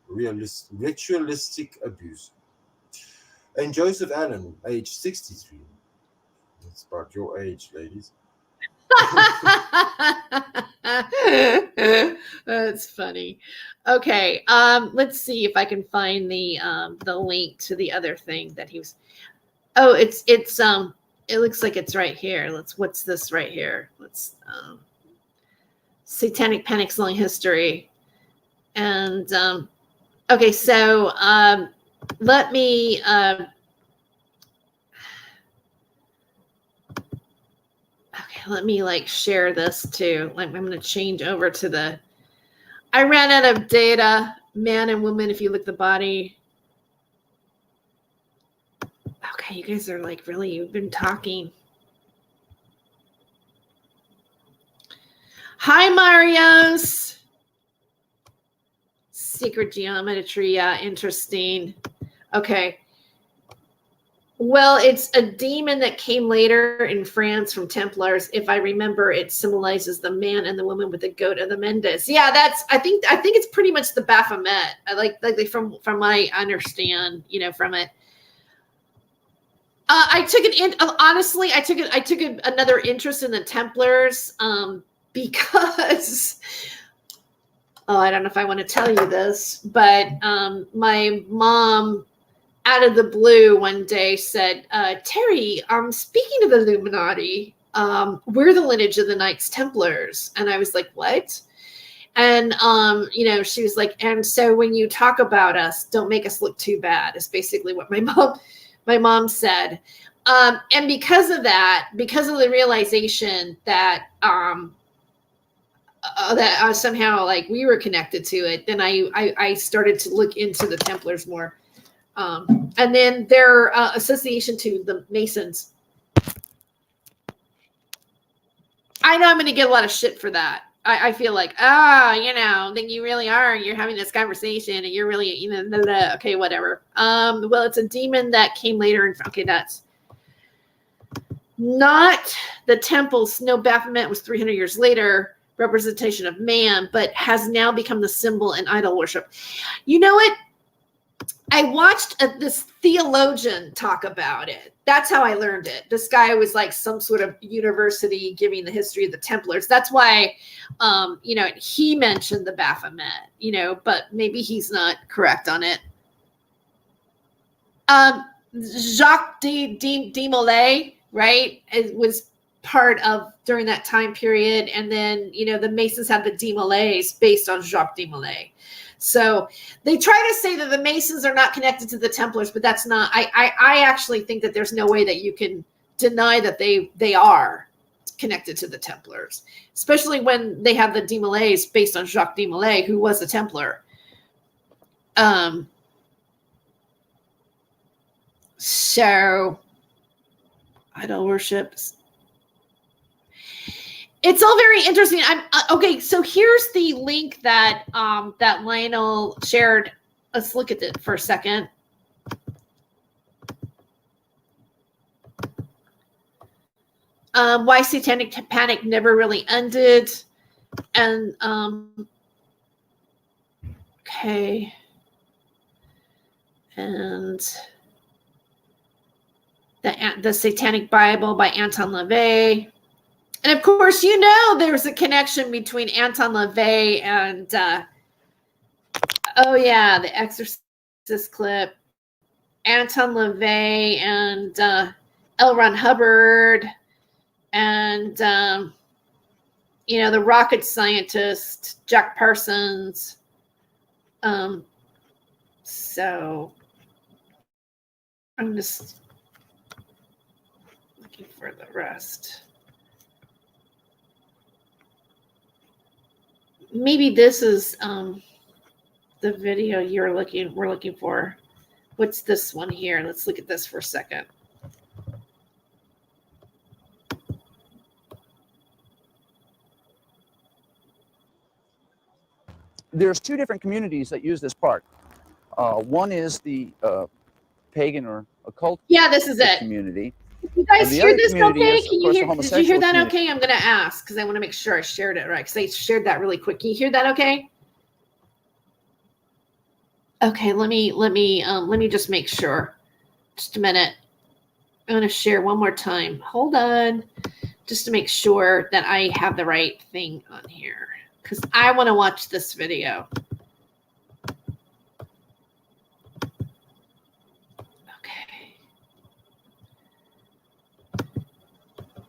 ritualistic abuse. And Joseph Allen, age 63. That's about your age, ladies. That's funny. Okay, let's see if I can find the link to the other thing that he was. Oh, it looks like it's right here. What's this right here? Let's Satanic Panic's long history. And okay, so let me let me like share this too. I'm going to change over to the, I ran out of data, man and woman, if you look at the body. Okay, you guys are like, really, you've been talking. Hi, Marios. Secret geometry, yeah, interesting. Okay. Well, it's a demon that came later in France from Templars. If I remember, it symbolizes the man and the woman with the goat of the Mendes. Yeah, I think it's pretty much the Baphomet. I like from what I understand, from it. I took another interest in the Templars because I don't know if I want to tell you this, but my mom, out of the blue, one day said, Terry, speaking of the Illuminati, we're the lineage of the Knights Templars. And I was like, what? And, she was like, and so when you talk about us, don't make us look too bad, is basically what my mom said. And because of that, because of the realization that, somehow like we were connected to it, then I started to look into the Templars more. And then their association to the Masons. I know I'm going to get a lot of shit for that. I feel like, then you really are. You're having this conversation, and you're really, blah, blah. Okay, whatever. Well, it's a demon that came later, and okay, that's not the temples. No, Baphomet was 300 years later, representation of man, but has now become the symbol in idol worship. You know what? I watched this theologian talk about it. That's how I learned it. This guy was like some sort of university giving the history of the Templars. That's why, he mentioned the Baphomet, but maybe he's not correct on it. Jacques de Molay, right? It was part of during that time period. And then, the Masons had the de Molays based on Jacques de Molay. So they try to say that the Masons are not connected to the Templars, but that's not. I actually think that there's no way that you can deny that they are connected to the Templars, especially when they have the de Molays based on Jacques de Molay, who was a Templar. So idol worship. It's all very interesting. Okay. So here's the link that that Lionel shared. Let's look at it for a second. Why Satanic Panic never really ended, and okay, and the Satanic Bible by Anton LaVey. And of course, there's a connection between Anton LaVey and, the Exorcist clip, Anton LaVey and L. Ron Hubbard, and, the rocket scientist, Jack Parsons. So I'm just looking for the rest. Maybe this is the video we're looking for. What's this one here? Let's look at this for a second. There's two different communities that use this park. One is the pagan or occult this is it. community. You guys hear this okay? Did you hear that okay? I'm going to ask because I want to make sure I shared it right, because I shared that really quick. Can you hear that okay? Okay, let me just make sure. Just a minute. I'm going to share one more time. Hold on. Just to make sure that I have the right thing on here, because I want to watch this video.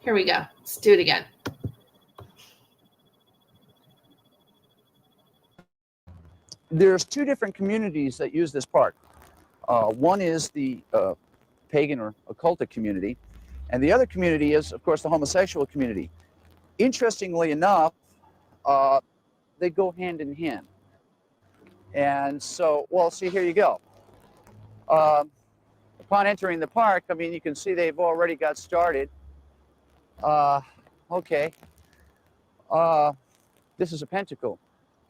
Here we go. Let's do it again. There's two different communities that use this park. One is the pagan or occultic community, and the other community is, of course, the homosexual community. Interestingly enough, they go hand in hand. And so, see, here you go. Upon entering the park, you can see they've already got started. Okay. This is a pentacle.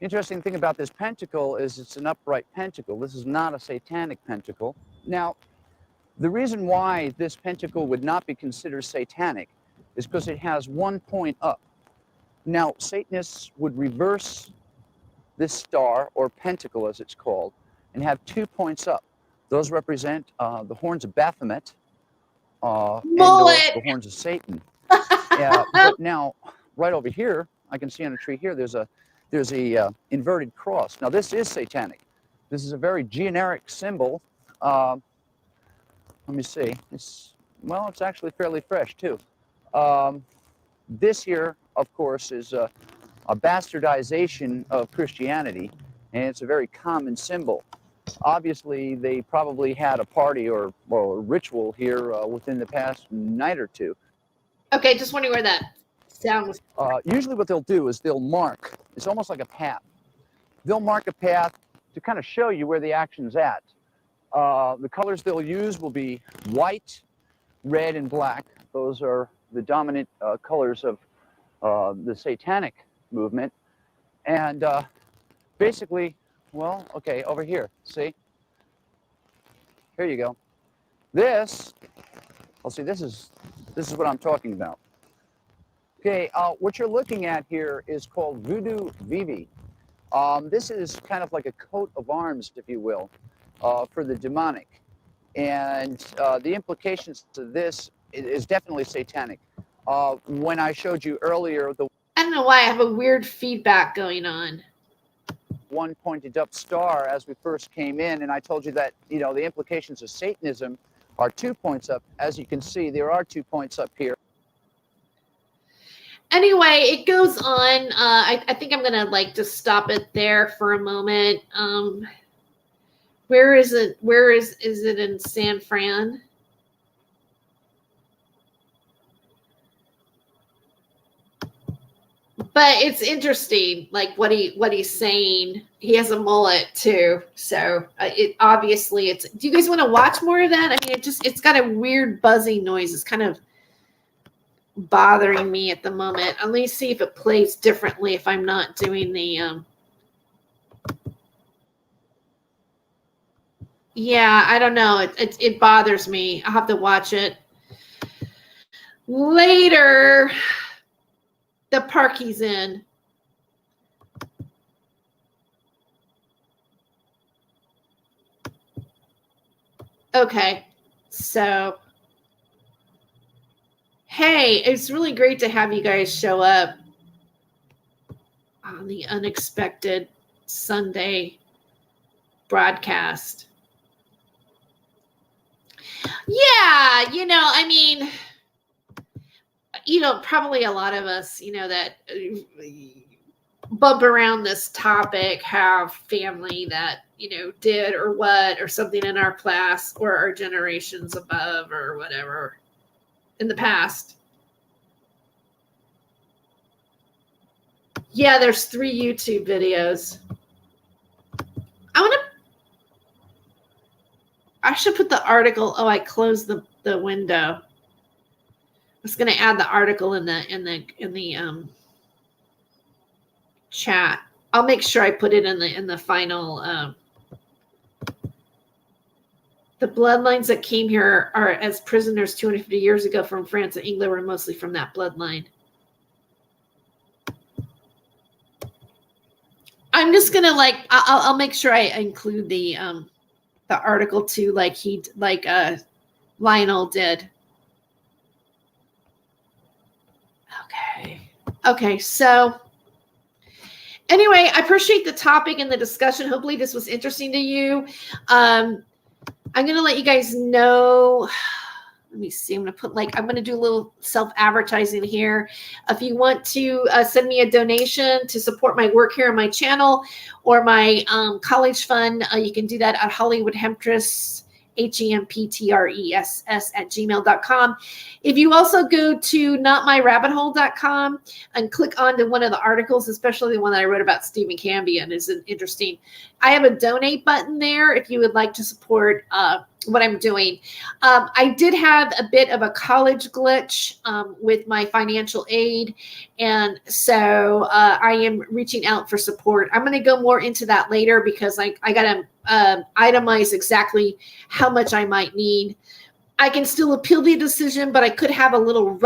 Interesting thing about this pentacle is it's an upright pentacle. This is not a satanic pentacle. Now, the reason why this pentacle would not be considered satanic is because it has one point up. Now, Satanists would reverse this star, or pentacle as it's called, and have 2 points up. Those represent the horns of Baphomet and the horns of Satan. But now, right over here, I can see on a tree here, there's a inverted cross. Now, this is satanic. This is a very generic symbol. Let me see. It's actually fairly fresh too. This here, of course, is a bastardization of Christianity, and it's a very common symbol. Obviously, they probably had a party or a ritual here within the past night or two. Okay, just wondering where that sound was. Usually what they'll do is they'll mark. It's almost like a path. They'll mark a path to kind of show you where the action's at. The colors they'll use will be white, red, and black. Those are the dominant colors of the Satanic movement. And basically, well, okay, over here, see? Here you go. This, well, see, this is what I'm talking about. Okay, what you're looking at here is called Voodoo Vivi. This is kind of like a coat of arms, if you will, for the demonic. And the implications to this is definitely satanic. When I showed you earlier, the I don't know why I have a weird feedback going on. one pointed up star as we first came in, and I told you that, you know, the implications of Satanism are 2 points up. As you can see, there are 2 points up here. Anyway, it goes on. I think I'm gonna like just stop it there for a moment. Where is it? Where is it in San Fran? But it's interesting, like what he's saying. He has a mullet too, so it obviously it's. Do you guys want to watch more of that? I mean, it's got a weird buzzing noise. It's kind of bothering me at the moment. Let me see if it plays differently if I'm not doing the yeah, I don't know. It bothers me. I'll have to watch it later. The park he's in. Okay, so hey, it's really great to have you guys show up on the unexpected Sunday broadcast. Yeah, you know, I mean, you know, probably a lot of us, you know, that bump around this topic have family that, you know, did or what or something in our class or our generations above or whatever in the past. Yeah, there's 3 YouTube videos. I should put the article. Oh, I closed the window. I was going to add the article in the chat. I'll make sure I put it in the final. The bloodlines that came here are as prisoners 250 years ago from France and England were mostly from that bloodline. I'm just gonna I'll make sure I include the article too, like Lionel did. Okay, so anyway, I appreciate the topic and the discussion. Hopefully this was interesting to you. I'm gonna let you guys know. Let me see. I'm going to do a little self-advertising here. If you want to send me a donation to support my work here on my channel or my college fund, you can do that at Hollywood Hemptress, HEMPTRESS @gmail.com. If you also go to notmyrabbithole.com and click onto one of the articles, especially the one that I wrote about Stephen Cambion, is interesting. I have a donate button there if you would like to support what I'm doing. I did have a bit of a college glitch with my financial aid, and so I am reaching out for support. I'm going to go more into that later because I got to itemize exactly how much I might need. I can still appeal the decision, but I could have a little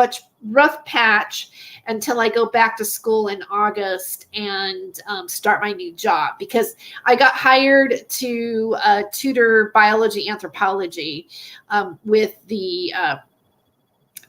rough patch until I go back to school in August and start my new job, because I got hired to tutor biology anthropology with the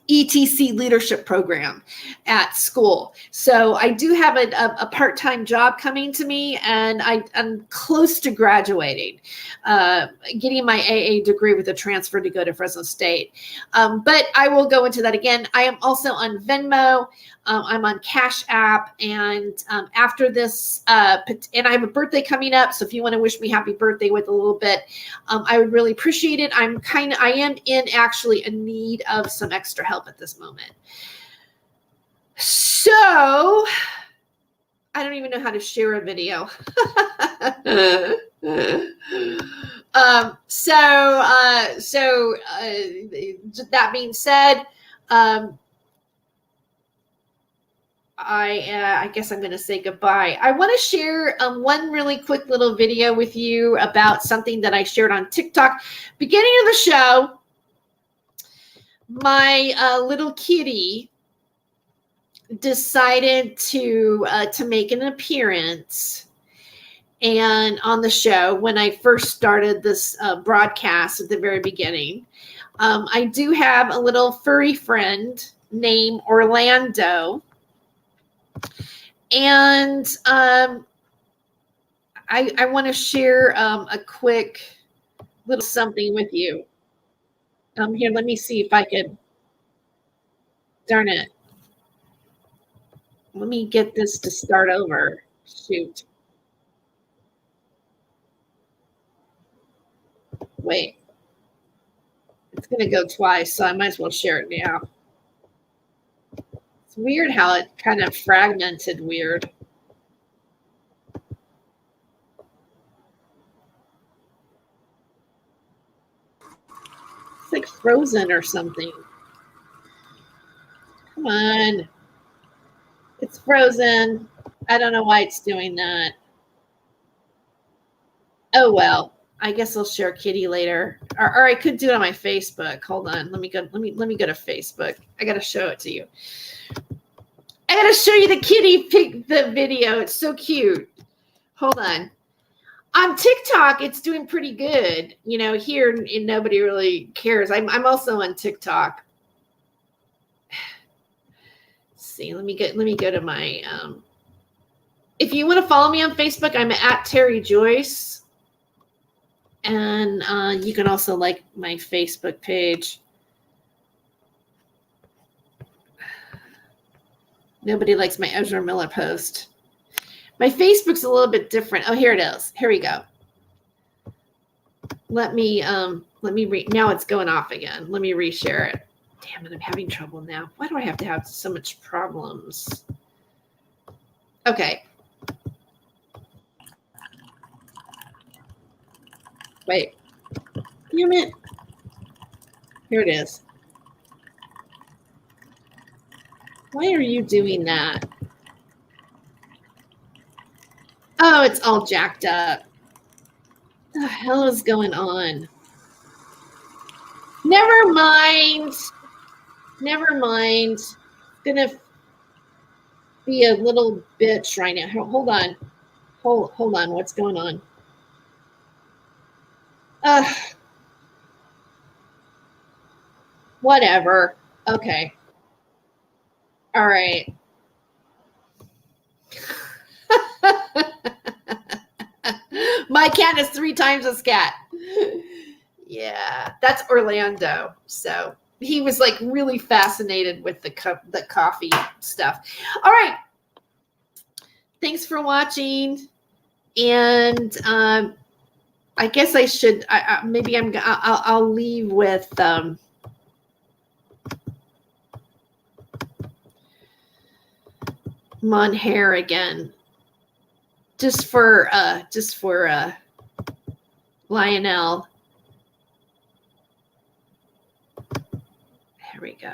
ETC leadership program at school. So I do have a part-time job coming to me, and I'm close to graduating, getting my AA degree with a transfer to go to Fresno State. But I will go into that again. I am also on Venmo. I'm on Cash App, and after this, and I have a birthday coming up. So if you want to wish me happy birthday with a little bit, I would really appreciate it. I am in actually a need of some extra help at this moment. So I don't even know how to share a video. That being said, I guess I'm going to say goodbye. I want to share one really quick little video with you about something that I shared on TikTok. Beginning of the show, my little kitty decided to make an appearance, and on the show when I first started this broadcast at the very beginning. I do have a little furry friend named Orlando. And I want to share a quick little something with you. Here, let me see if I could. Darn it. Let me get this to start over. Shoot. Wait. It's going to go twice, so I might as well share it now. It's weird how it kind of fragmented weird. It's like frozen or something. Come on. It's frozen. I don't know why it's doing that. Oh well. I guess I'll share Kitty later. Or I could do it on my Facebook. Hold on. Let me go to Facebook. I gotta show it to you. I gotta show you the kitty pic, the video. It's so cute. Hold on. On TikTok, it's doing pretty good. You know, here nobody really cares. I'm also on TikTok. Let's see, let me go to my if you want to follow me on Facebook, I'm at Tere Joyce. And you can also like my Facebook page. Nobody likes my Ezra Miller post. My Facebook's a little bit different. Oh, here it is. Here we go. Let me now it's going off again. Let me reshare it. Damn it, I'm having trouble now. Why do I have to have so much problems? Okay. Wait. Damn it. Here it is. Why are you doing that? Oh, it's all jacked up. What the hell is going on? Never mind. Never mind. It's gonna be a little bitch right now. Hold on. Hold on. What's going on? Whatever. Okay. All right. My cat is 3 times this cat. Yeah, that's Orlando. So he was like really fascinated with the coffee stuff. All right. Thanks for watching. And I guess I should. I'll leave with Mon hair again. Just for Lionel. There we go.